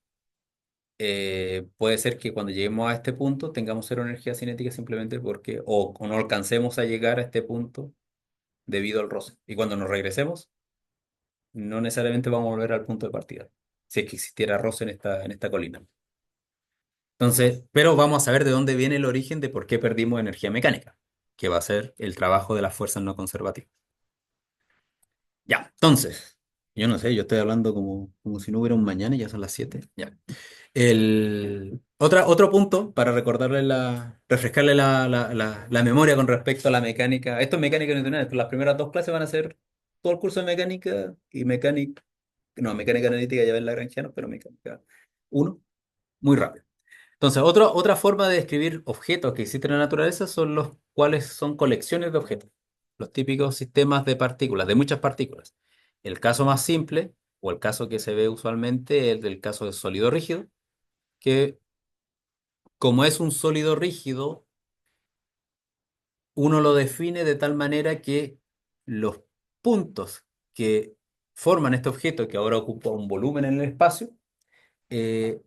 puede ser que cuando lleguemos a este punto tengamos cero energía cinética simplemente porque, o no alcancemos a llegar a este punto debido al roce. Y cuando nos regresemos, no necesariamente vamos a volver al punto de partida, si es que existiera roce en esta colina. Entonces, pero vamos a saber de dónde viene el origen de por qué perdimos energía mecánica, que va a ser el trabajo de las fuerzas no conservativas. Ya, entonces, yo no sé, yo estoy hablando como si no hubiera un mañana y ya son las 7. Ya. Otro punto para refrescarle la memoria con respecto a la mecánica. Esto es mecánica newtoniana. Las primeras dos clases van a ser todo el curso de mecánica y mecánica, no, mecánica analítica ya ven Lagrangiano, pero mecánica uno muy rápido. Entonces, otra forma de describir objetos que existen en la naturaleza son los cuales son colecciones de objetos, los típicos sistemas de partículas, de muchas partículas. El caso más simple, o el caso que se ve usualmente, es el del caso de sólido rígido, que como es un sólido rígido, uno lo define de tal manera que los puntos que forman este objeto, que ahora ocupa un volumen en el espacio, eh,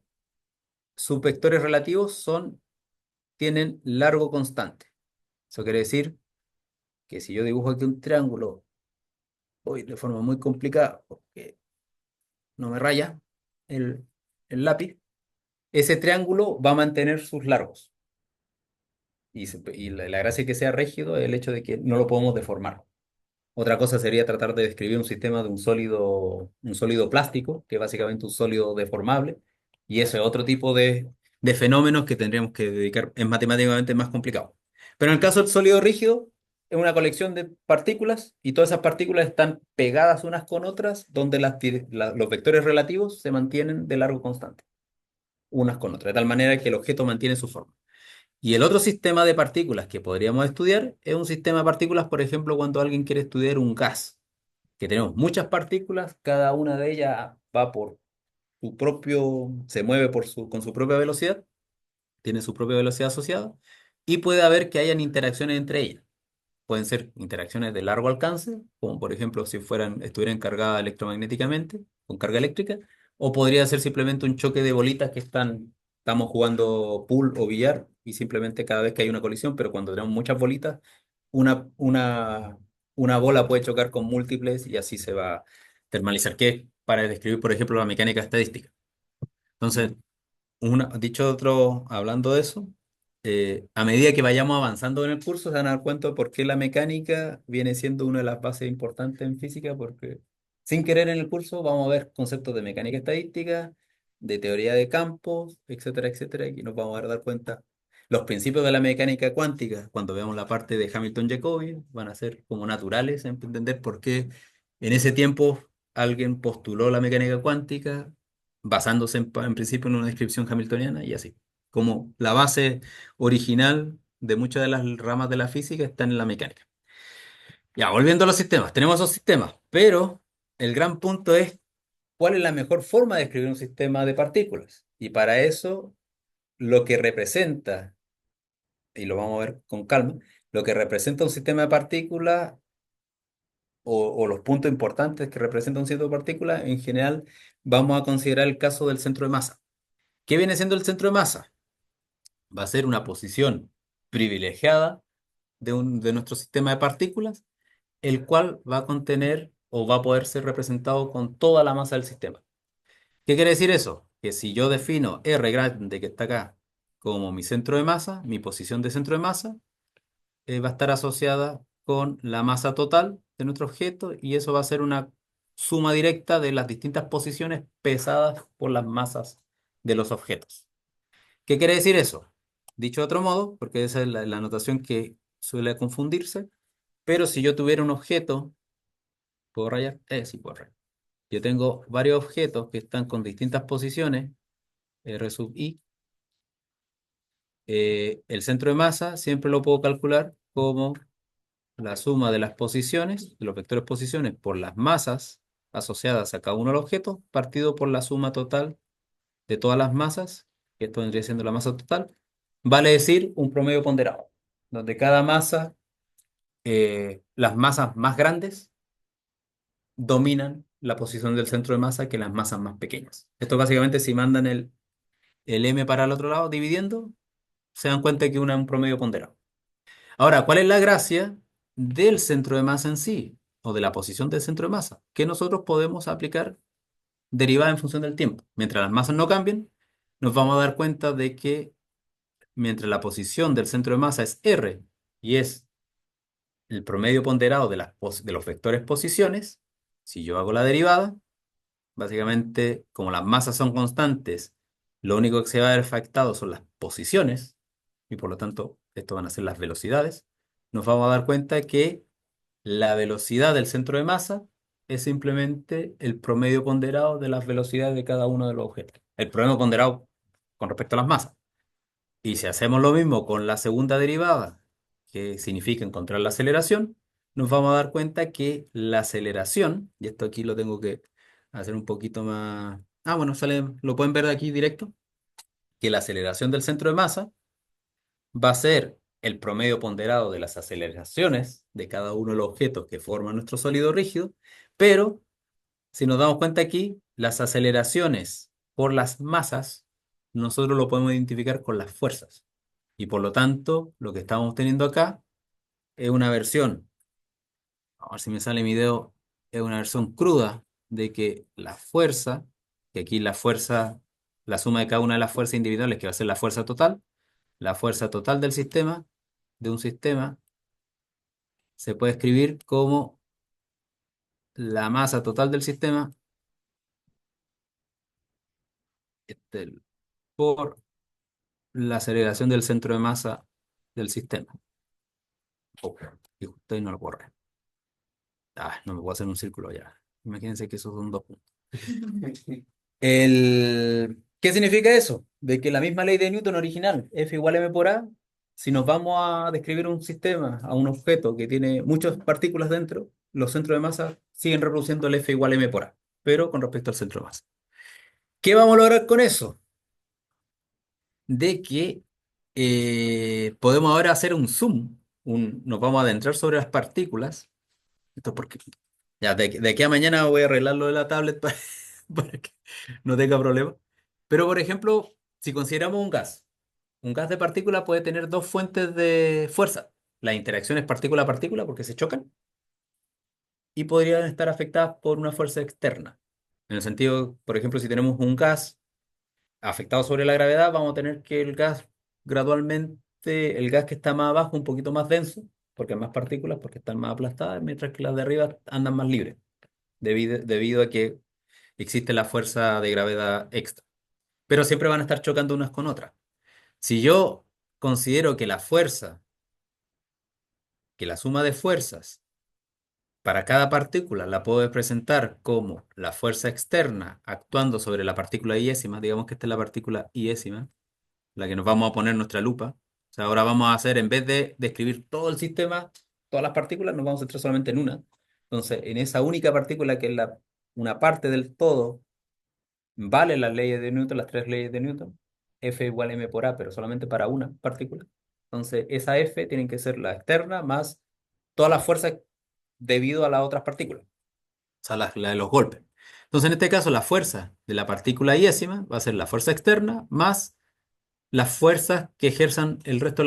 sus vectores relativos tienen largo constante. Eso quiere decir que si yo dibujo aquí un triángulo, hoy de forma muy complicada, porque no me raya el, el lápiz, ese triángulo va a mantener sus largos. Y la gracia de que sea rígido es el hecho de que no lo podemos deformar. Otra cosa sería tratar de describir un sistema de un sólido plástico, que es básicamente un sólido deformable, y eso es otro tipo de fenómenos que tendríamos que dedicar, es matemáticamente más complicado. Pero en el caso del sólido rígido, es una colección de partículas, y todas esas partículas están pegadas unas con otras, donde los vectores relativos se mantienen de largo constante, unas con otras, de tal manera que el objeto mantiene su forma. Y el otro sistema de partículas que podríamos estudiar es un sistema de partículas, por ejemplo, cuando alguien quiere estudiar un gas, que tenemos muchas partículas, cada una de ellas va por su propio, se mueve con su propia velocidad, tiene su propia velocidad asociada, y puede haber que hayan interacciones entre ellas. Pueden ser interacciones de largo alcance, como por ejemplo si estuvieran cargadas electromagnéticamente, con carga eléctrica, o podría ser simplemente un choque de bolitas estamos jugando pool o billar, y simplemente cada vez que hay una colisión, pero cuando tenemos muchas bolitas, una, una, una bola puede chocar con múltiples y así Termalizar, que es para describir, por ejemplo, la mecánica estadística. Entonces, dicho otro, hablando de eso, a medida que vayamos avanzando en el curso, se van a dar cuenta de por qué la mecánica viene siendo una de las bases importantes en física, porque sin querer en el curso vamos a ver conceptos de mecánica estadística, de teoría de campos, etcétera, etcétera, y nos vamos a dar cuenta. Los principios de la mecánica cuántica, cuando veamos la parte de Hamilton-Jacobi, van a ser como naturales en entender por qué en ese tiempo alguien postuló la mecánica cuántica basándose en principio en una descripción hamiltoniana y así. Como la base original de muchas de las ramas de la física está en la mecánica. Ya, volviendo a los sistemas, tenemos esos sistemas, pero el gran punto es cuál es la mejor forma de escribir un sistema de partículas. Y para eso, lo que representa, y lo vamos a ver con calma, lo que representa un sistema de partículas o los puntos importantes que representa un sistema de partículas, en general, vamos a considerar el caso del centro de masa. ¿Qué viene siendo el centro de masa? Va a ser una posición privilegiada de nuestro sistema de partículas, el cual va a contener o va a poder ser representado con toda la masa del sistema. ¿Qué quiere decir eso? Que si yo defino R grande que está acá como mi centro de masa, mi posición de centro de masa, va a estar asociada con la masa total de nuestro objeto y eso va a ser una suma directa de las distintas posiciones pesadas por las masas de los objetos. ¿Qué quiere decir eso? Dicho de otro modo, porque esa es la notación que suele confundirse, pero si yo tuviera un objeto, ¿puedo rayar? Sí, puedo rayar. Yo tengo varios objetos que están con distintas posiciones, R sub i. El centro de masa siempre lo puedo calcular como la suma de las posiciones, de los vectores posiciones, por las masas asociadas a cada uno de los objetos, partido por la suma total de todas las masas, que esto vendría siendo la masa total, vale decir un promedio ponderado, donde cada masa, las masas más grandes dominan la posición del centro de masa que las masas más pequeñas. Esto básicamente si mandan el m para el otro lado dividiendo, se dan cuenta que una es un promedio ponderado. Ahora, ¿cuál es la gracia del centro de masa en sí, o de la posición del centro de masa? Que nosotros podemos aplicar derivada en función del tiempo. Mientras las masas no cambien, nos vamos a dar cuenta de que mientras la posición del centro de masa es R y es el promedio ponderado de los vectores posiciones, si yo hago la derivada, básicamente como las masas son constantes, lo único que se va a ver afectado son las posiciones y por lo tanto esto van a ser las velocidades. Nos vamos a dar cuenta que la velocidad del centro de masa es simplemente el promedio ponderado de las velocidades de cada uno de los objetos. El promedio ponderado con respecto a las masas. Y si hacemos lo mismo con la segunda derivada, que significa encontrar la aceleración, nos vamos a dar cuenta que la aceleración, y esto aquí lo tengo que hacer un poquito más... Ah, bueno, lo pueden ver de aquí directo, que la aceleración del centro de masa va a ser el promedio ponderado de las aceleraciones de cada uno de los objetos que forman nuestro sólido rígido, pero si nos damos cuenta aquí, las aceleraciones por las masas, nosotros lo podemos identificar con las fuerzas. Y por lo tanto, lo que estamos teniendo acá es una versión, a ver si me sale mi dedo, es una versión cruda de que la fuerza, que aquí la fuerza, la suma de cada una de las fuerzas individuales, que va a ser la fuerza total del sistema, de un sistema, se puede escribir como la masa total del sistema este, por la aceleración del centro de masa del sistema. Oh, y justo ahí no lo borré. No me puedo hacer un círculo ya. Imagínense que esos son dos puntos. ¿Qué significa eso? De que la misma ley de Newton original, F igual a m por A, si nos vamos a describir un sistema, a un objeto que tiene muchas partículas dentro, los centros de masa siguen reproduciendo el F igual a m por A, pero con respecto al centro de masa. ¿Qué vamos a lograr con eso? De que podemos ahora hacer un zoom, nos vamos a adentrar sobre las partículas. Esto es porque ya de aquí a mañana voy a arreglar lo de la tablet para que no tenga problema. Pero, por ejemplo, si consideramos un gas de partícula puede tener dos fuentes de fuerza. Las interacciones partícula a partícula porque se chocan. y podrían estar afectadas por una fuerza externa. En el sentido, por ejemplo, si tenemos un gas afectado sobre la gravedad, vamos a tener que el gas gradualmente, el gas que está más abajo, un poquito más denso, porque hay más partículas, porque están más aplastadas, mientras que las de arriba andan más libres, debido a que existe la fuerza de gravedad extra. Pero siempre van a estar chocando unas con otras. Si yo considero que la fuerza, que la suma de fuerzas para cada partícula la puedo representar como la fuerza externa actuando sobre la partícula iésima, digamos que esta es la partícula iésima, la que nos vamos a poner nuestra lupa. O sea, ahora vamos a hacer, en vez de describir todo el sistema, todas las partículas, nos vamos a centrar solamente en una. Entonces, en esa única partícula que es una parte del todo, valen las leyes de Newton, las tres leyes de Newton, F igual m por A, pero solamente para una partícula. Entonces, esa F tiene que ser la externa más todas las fuerzas debido a las otras partículas, o sea, la de los golpes. Entonces, en este caso, la fuerza de la partícula iésima va a ser la fuerza externa más las fuerzas que ejerzan del resto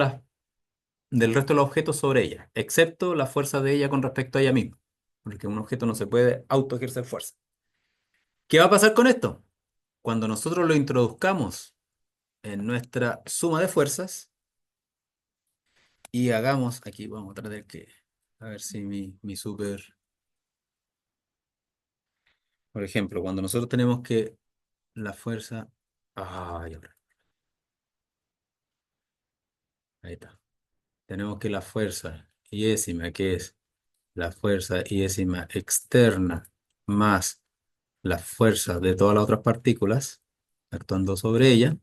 de los objetos sobre ella, excepto la fuerza de ella con respecto a ella misma, porque un objeto no se puede autoejercer fuerza. ¿Qué va a pasar con esto? Cuando nosotros lo introduzcamos en nuestra suma de fuerzas y hagamos, aquí vamos a tratar que, a ver si mi super, por ejemplo, cuando nosotros tenemos que la fuerza, ay, ahí está, tenemos que la fuerza iésima, que es la fuerza iésima externa más las fuerzas de todas las otras partículas actuando sobre ella,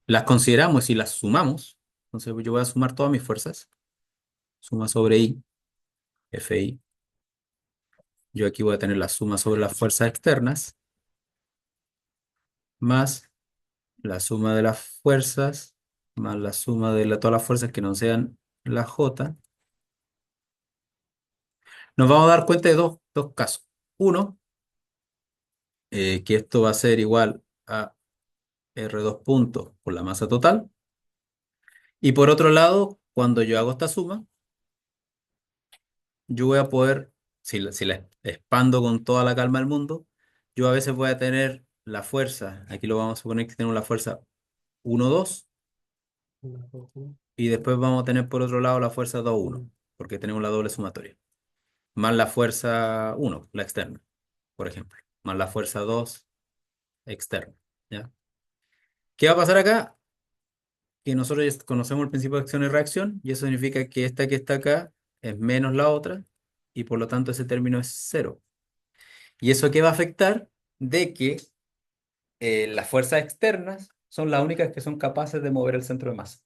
las consideramos y las sumamos. Entonces yo voy a sumar todas mis fuerzas. Suma sobre I, Fi. Yo aquí voy a tener la suma sobre las fuerzas externas más la suma de las fuerzas más la suma de todas las fuerzas que no sean la J. Nos vamos a dar cuenta de dos casos. Uno, que esto va a ser igual a R2 puntos por la masa total. Y por otro lado, cuando yo hago esta suma, yo voy a poder, si la expando con toda la calma del mundo, yo a veces voy a tener la fuerza, aquí lo vamos a suponer que tenemos la fuerza 1 2 y después vamos a tener por otro lado la fuerza 2 1 porque tenemos la doble sumatoria, más la fuerza 1 la externa, por ejemplo, más la fuerza 2 externa, ¿ya? ¿Qué va a pasar acá? Que nosotros ya conocemos el principio de acción y reacción, y eso significa que esta que está acá es menos la otra, y por lo tanto ese término es cero. ¿Y eso qué va a afectar? De que las fuerzas externas son las únicas que son capaces de mover el centro de masa.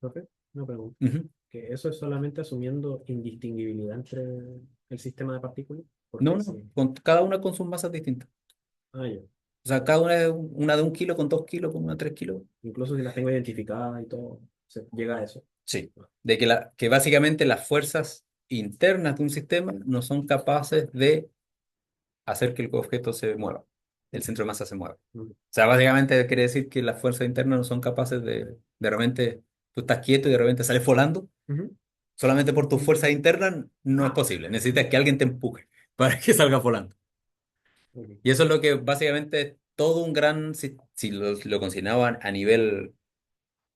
Profe, una pregunta. Ujú. Que eso es solamente asumiendo indistinguibilidad entre el sistema de partículas. No, Porque no, si. cada una con sus masas distintas. Ah, ya. O sea, cada una, una de 1 kilo, con 2 kilos, con una de 3 kilos. Incluso si las tengo identificadas y todo, se llega a eso. Sí. De que básicamente las fuerzas internas de un sistema no son capaces de hacer que el objeto se mueva, el centro de masa se mueva. O Ujú. sea, básicamente quiere decir que las fuerzas internas no son capaces de repente, tú estás quieto y de repente sales volando. Ujú. Solamente por tus fuerzas internas no es posible. Necesitas que alguien te empuje para que salgas volando. Ok. Y eso es lo que básicamente es todo un gran, si lo consideraban a nivel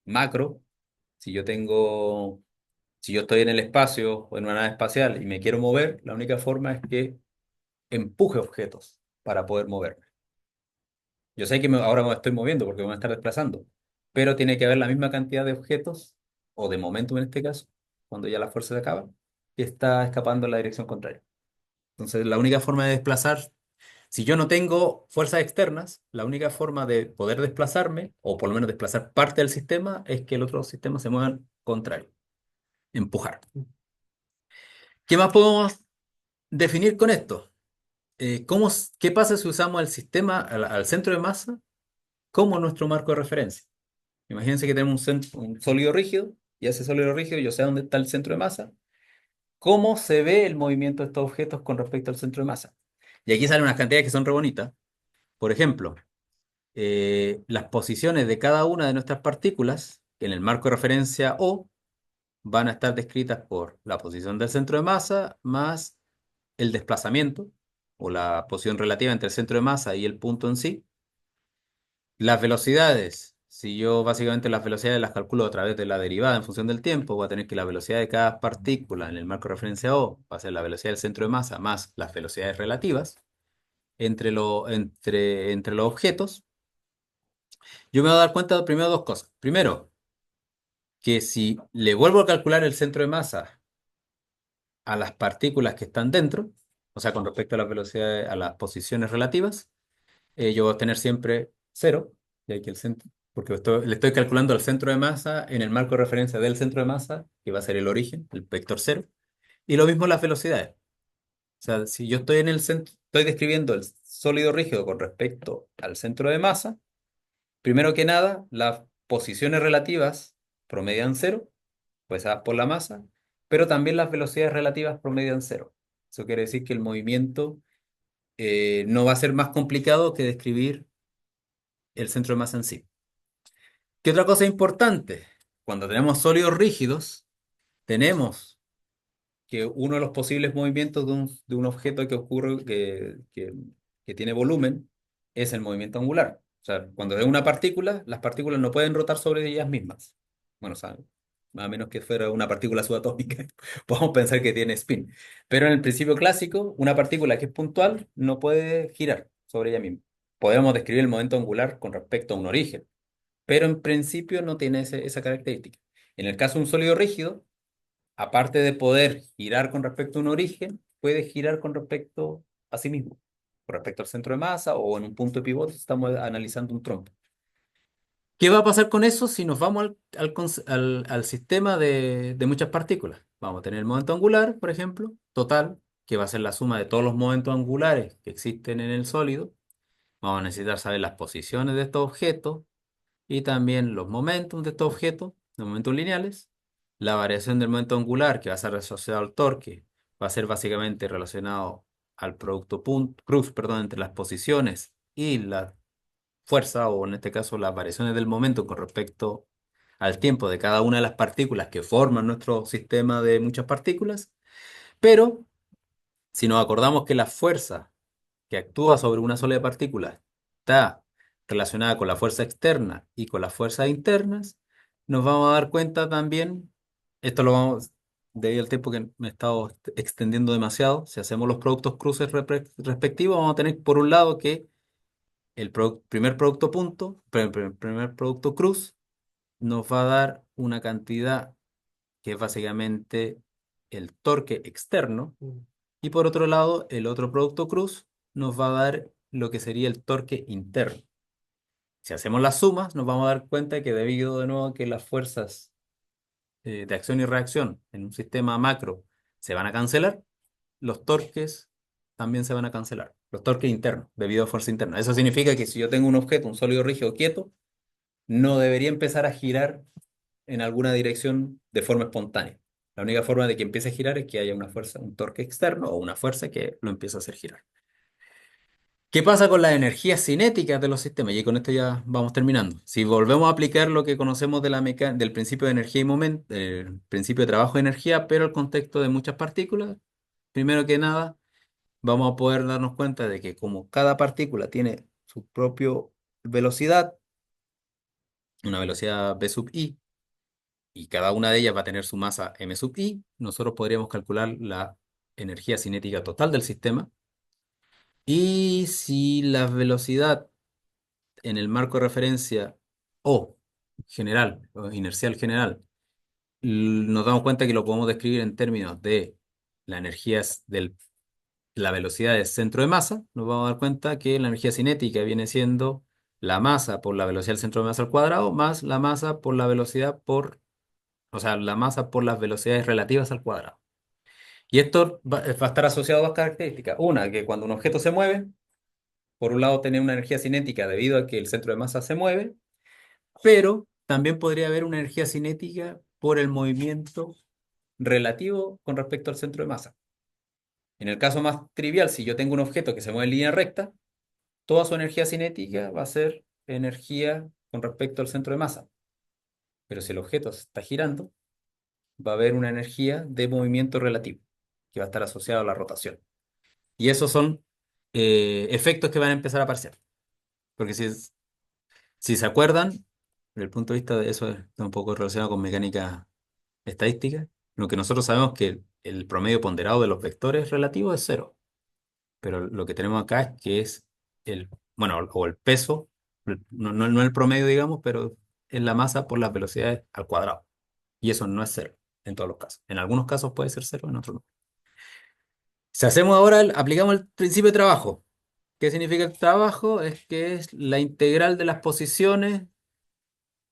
macro, si yo tengo, si yo estoy en el espacio o en una nave espacial y me quiero mover, la única forma es que empuje objetos para poder moverme. Yo sé que ahora me estoy moviendo porque me voy a estar desplazando, pero tiene que haber la misma cantidad de objetos, o de momentum en este caso, cuando ya la fuerza se acaba, que está escapando en la dirección contraria. Entonces, la única forma de desplazar, si yo no tengo fuerzas externas, la única forma de poder desplazarme, o por lo menos desplazar parte del sistema, es que el otro sistema se mueva al contrario, empujar. ¿Qué más podemos definir con esto? ¿Qué pasa si usamos el sistema, al centro de masa, como nuestro marco de referencia? Imagínense que tenemos un sólido rígido, y ese sólido rígido, yo sé dónde está el centro de masa. ¿Cómo se ve el movimiento de estos objetos con respecto al centro de masa? Y aquí salen unas cantidades que son re bonitas. Por ejemplo, las posiciones de cada una de nuestras partículas en el marco de referencia O van a estar descritas por la posición del centro de masa más el desplazamiento o la posición relativa entre el centro de masa y el punto en sí. Las velocidades, si yo básicamente las velocidades las calculo a través de la derivada en función del tiempo, voy a tener que la velocidad de cada partícula en el marco de referencia O va a ser la velocidad del centro de masa más las velocidades relativas entre los objetos. Yo me voy a dar cuenta de primero dos cosas. Primero, que si le vuelvo a calcular el centro de masa a las partículas que están dentro, o sea, con respecto a las velocidades, a las posiciones relativas, yo voy a obtener siempre cero, ya que porque le estoy calculando el centro de masa en el marco de referencia del centro de masa, que va a ser el origen, el vector cero, y lo mismo las velocidades. O sea, si yo estoy en el centro, estoy describiendo el sólido rígido con respecto al centro de masa, primero que nada, las posiciones relativas promedian cero, pues dadas por la masa, pero también las velocidades relativas promedian cero. Eso quiere decir que el movimiento no va a ser más complicado que describir el centro de masa en sí. ¿Qué otra cosa importante? Cuando tenemos sólidos rígidos, tenemos que uno de los posibles movimientos de un objeto que ocurre, que tiene volumen, es el movimiento angular. O sea, cuando es una partícula, las partículas no pueden rotar sobre ellas mismas. Bueno, o sea, a menos que fuera una partícula subatómica, podemos pensar que tiene spin. Pero en el principio clásico, una partícula que es puntual no puede girar sobre ella misma. Podemos describir el momento angular con respecto a un origen, pero en principio no tiene esa característica. En el caso de un sólido rígido, aparte de poder girar con respecto a un origen, puede girar con respecto a sí mismo, con respecto al centro de masa o en un punto de pivote, estamos analizando un trompo. ¿Qué va a pasar con eso si nos vamos al sistema de muchas partículas? Vamos a tener el momento angular, por ejemplo, total, que va a ser la suma de todos los momentos angulares que existen en el sólido. Vamos a necesitar saber las posiciones de estos objetos y también los momentos de estos objetos, los momentos lineales. La variación del momento angular, que va a ser asociado al torque, va a ser básicamente relacionado al producto cruz, perdón, entre las posiciones y la fuerza, o en este caso las variaciones del momento con respecto al tiempo de cada una de las partículas que forman nuestro sistema de muchas partículas. Pero si nos acordamos que la fuerza que actúa sobre una sola partícula está relacionada con la fuerza externa y con las fuerzas internas, nos vamos a dar cuenta también, esto lo vamos, debido al tiempo que me he estado extendiendo demasiado, si hacemos los productos cruces respectivos, vamos a tener por un lado que el primer producto punto, primer producto cruz, nos va a dar una cantidad que es básicamente el torque externo, y por otro lado, el otro producto cruz nos va a dar lo que sería el torque interno. Si hacemos las sumas, nos vamos a dar cuenta que debido de nuevo a que las fuerzas de acción y reacción en un sistema macro se van a cancelar, los torques también se van a cancelar. Los torques internos, debido a fuerza interna. Eso significa que si yo tengo un objeto, un sólido rígido quieto, no debería empezar a girar en alguna dirección de forma espontánea. La única forma de que empiece a girar es que haya una fuerza, un torque externo o una fuerza que lo empiece a hacer girar. ¿Qué pasa con las energías cinéticas de los sistemas? Y con esto ya vamos terminando. Si volvemos a aplicar lo que conocemos del principio de energía y momento, del principio de trabajo de energía, pero el contexto de muchas partículas, primero que nada, vamos a poder darnos cuenta de que como cada partícula tiene su propia velocidad, una velocidad v sub i, y cada una de ellas va a tener su masa m sub i, nosotros podríamos calcular la energía cinética total del sistema. Y si la velocidad en el marco de referencia O general, o inercial general, nos damos cuenta que lo podemos describir en términos de la energía la velocidad del centro de masa, nos vamos a dar cuenta que la energía cinética viene siendo la masa por la velocidad del centro de masa al cuadrado más la masa por la velocidad o sea, la masa por las velocidades relativas al cuadrado. Y esto va a estar asociado a dos características. Una, que cuando un objeto se mueve, por un lado tiene una energía cinética debido a que el centro de masa se mueve, pero también podría haber una energía cinética por el movimiento relativo con respecto al centro de masa. En el caso más trivial, si yo tengo un objeto que se mueve en línea recta, toda su energía cinética va a ser energía con respecto al centro de masa. Pero si el objeto se está girando, va a haber una energía de movimiento relativo que va a estar asociada a la rotación. Y esos son efectos que van a empezar a aparecer. Porque si se acuerdan, desde el punto de vista de eso está un poco relacionado con mecánica estadística, lo que nosotros sabemos que el promedio ponderado de los vectores relativos es cero. Pero lo que tenemos acá es que es bueno, o el peso, no el promedio, digamos, pero es la masa por las velocidades al cuadrado. Y eso no es cero en todos los casos. En algunos casos puede ser cero, en otros no. Si hacemos ahora, aplicamos el principio de trabajo. ¿Qué significa el trabajo? Es que es la integral de las posiciones,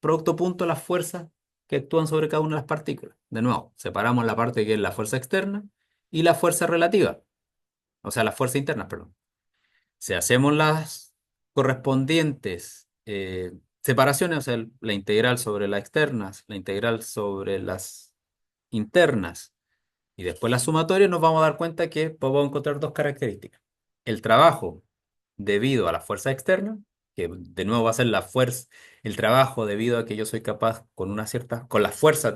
producto punto, las fuerzas que actúan sobre cada una de las partículas. De nuevo, separamos la parte que es la fuerza externa y la fuerza relativa, o sea, las fuerzas internas, perdón. Si hacemos las correspondientes separaciones, o sea, la integral sobre las externas, la integral sobre las internas y después la sumatoria, nos vamos a dar cuenta que podemos encontrar dos características. El trabajo debido a la fuerza externa, que de nuevo va a ser la fuerza, el trabajo debido a que yo soy capaz con una cierta, con las fuerzas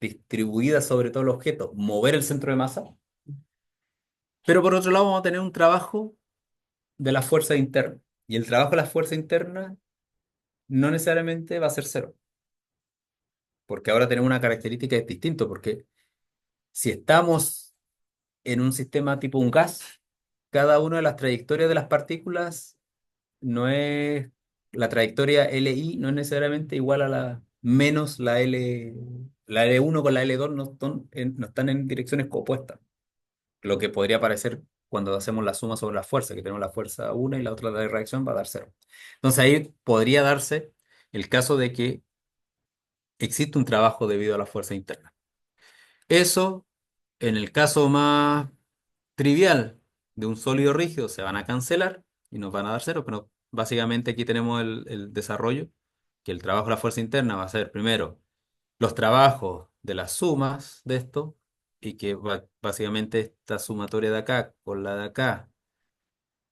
distribuidas sobre todo el objeto, mover el centro de masa. Pero por otro lado vamos a tener un trabajo de la fuerza interna. Y el trabajo de la fuerza interna no necesariamente va a ser cero, porque ahora tenemos una característica distinta, porque si estamos en un sistema tipo un gas, cada una de las trayectorias de las partículas no es, la trayectoria LI no es necesariamente igual a la menos la L1 con la L2 no están en direcciones opuestas, lo que podría parecer cuando hacemos la suma sobre la fuerza, que tenemos la fuerza 1 y la otra de reacción va a dar cero. Entonces ahí podría darse el caso de que existe un trabajo debido a la fuerza interna. Eso, en el caso más trivial de un sólido rígido, se van a cancelar y nos van a dar cero, pero básicamente aquí tenemos el desarrollo, que el trabajo de la fuerza interna va a ser primero los trabajos de las sumas de esto, y que básicamente esta sumatoria de acá con la de acá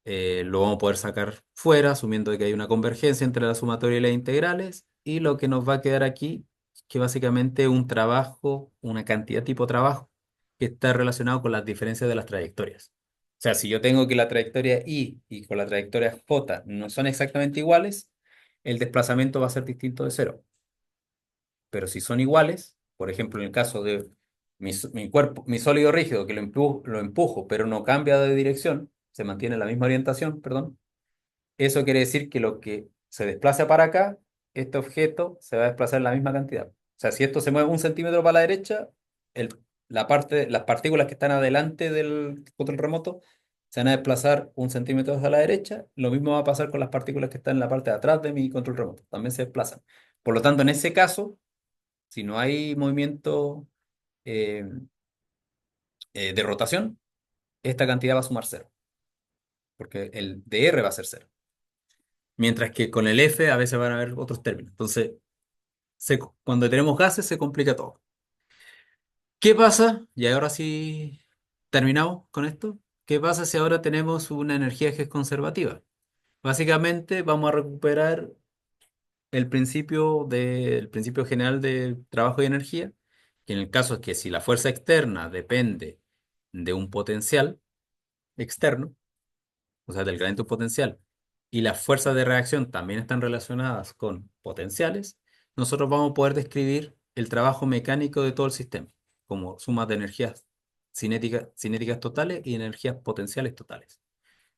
lo vamos a poder sacar fuera, asumiendo que hay una convergencia entre la sumatoria y las integrales, y lo que nos va a quedar aquí, que básicamente es un trabajo, una cantidad tipo trabajo, que está relacionado con las diferencias de las trayectorias. O sea, si yo tengo que la trayectoria y con la trayectoria J no son exactamente iguales, el desplazamiento va a ser distinto de cero. Pero si son iguales, por ejemplo, en el caso de mi cuerpo, mi sólido rígido, que lo empujo, pero no cambia de dirección, se mantiene la misma orientación, perdón, eso quiere decir que lo que se desplaza para acá, este objeto se va a desplazar en la misma cantidad. O sea, si esto se mueve un centímetro para la derecha, el, las partículas que están adelante del control remoto se van a desplazar un centímetro hacia la derecha. Lo mismo va a pasar con las partículas que están en la parte de atrás de mi control remoto. También se desplazan. Por lo tanto, en ese caso, si no hay movimiento eh, de rotación, esta cantidad va a sumar cero, porque el dr va a ser cero. Mientras que con el F a veces van a haber otros términos. Entonces, cuando tenemos gases se complica todo. ¿Qué pasa? Y ahora sí terminamos con esto. ¿Qué pasa si ahora tenemos una energía que es conservativa? Básicamente vamos a recuperar el principio general de trabajo y energía, que en el caso es que si la fuerza externa depende de un potencial externo, o sea, del gradiente potencial, y las fuerzas de reacción también están relacionadas con potenciales, nosotros vamos a poder describir el trabajo mecánico de todo el sistema, como sumas de energías cinéticas totales y energías potenciales totales.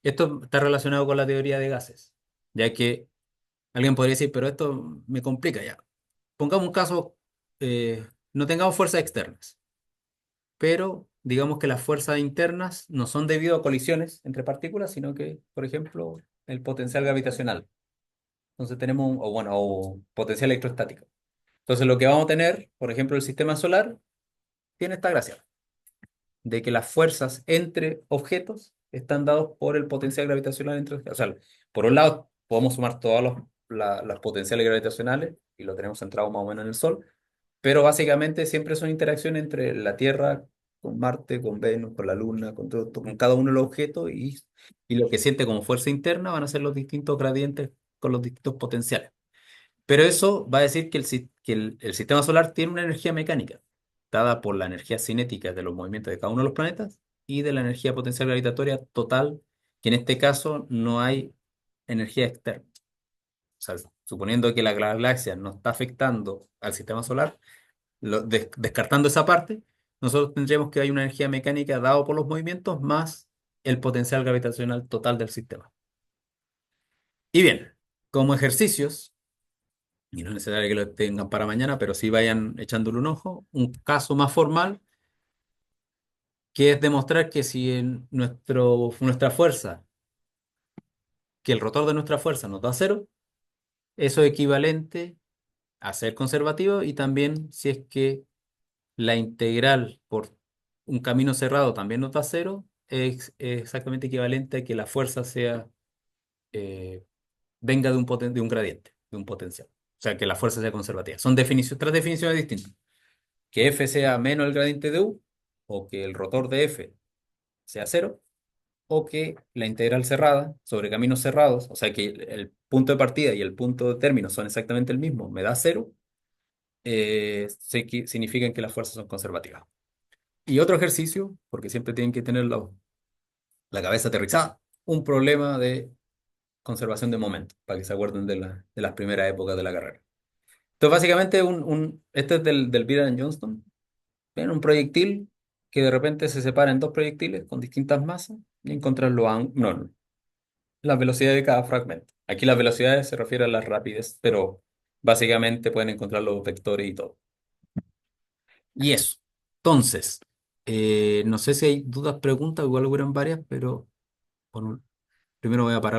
Esto está relacionado con la teoría de gases, ya que alguien podría decir, pero esto me complica ya. Pongamos un caso, no tengamos fuerzas externas, pero digamos que las fuerzas internas no son debido a colisiones entre partículas, sino que, por ejemplo, el potencial gravitacional. Entonces tenemos, o bueno, o potencial electrostático. Entonces lo que vamos a tener, por ejemplo, el sistema solar tiene esta gracia, de que las fuerzas entre objetos están dados por el potencial gravitacional entre objetos. O sea, por un lado, podemos sumar todos los potenciales gravitacionales y lo tenemos centrado más o menos en el Sol, pero básicamente siempre son interacciones entre la Tierra con Marte, con Venus, con la Luna, con cada uno de los objetos, y lo que siente como fuerza interna van a ser los distintos gradientes con los distintos potenciales. Pero eso va a decir que el sistema solar tiene una energía mecánica. dada por la energía cinética de los movimientos de cada uno de los planetas y de la energía potencial gravitatoria total, que en este caso no hay energía externa. O sea, suponiendo que la galaxia no está afectando al sistema solar, descartando esa parte, nosotros tendríamos que hay una energía mecánica dada por los movimientos más el potencial gravitacional total del sistema. Y bien, como ejercicios, y no es necesario que lo tengan para mañana, pero sí vayan echándole un ojo, un caso más formal, que es demostrar que si en nuestra fuerza, que el rotor de nuestra fuerza nos da cero, eso es equivalente a ser conservativo, y también si es que la integral por un camino cerrado también nos da cero, es exactamente equivalente a que la fuerza eh, venga de un gradiente, de un potencial. O sea, que la fuerza sea conservativa. Son tres definiciones distintas. Que F sea menos el gradiente de U, o que el rotor de F sea cero, o que la integral cerrada sobre caminos cerrados, o sea que el punto de partida y el punto de término son exactamente el mismo, me da cero, significan que las fuerzas son conservativas. Y otro ejercicio, porque siempre tienen que tener la cabeza aterrizada, un problema de conservación de momento, para que se acuerden de las primeras épocas de la carrera. Entonces, básicamente, este es del Viren Johnston. Ven un proyectil que de repente se separa en dos proyectiles con distintas masas y encontrar no, la velocidad de cada fragmento. Aquí las velocidades se refieren a las rapidez, pero básicamente pueden encontrar los vectores y todo. Y eso. Entonces, no sé si hay dudas, preguntas, igual hubieran varias, pero primero voy a parar la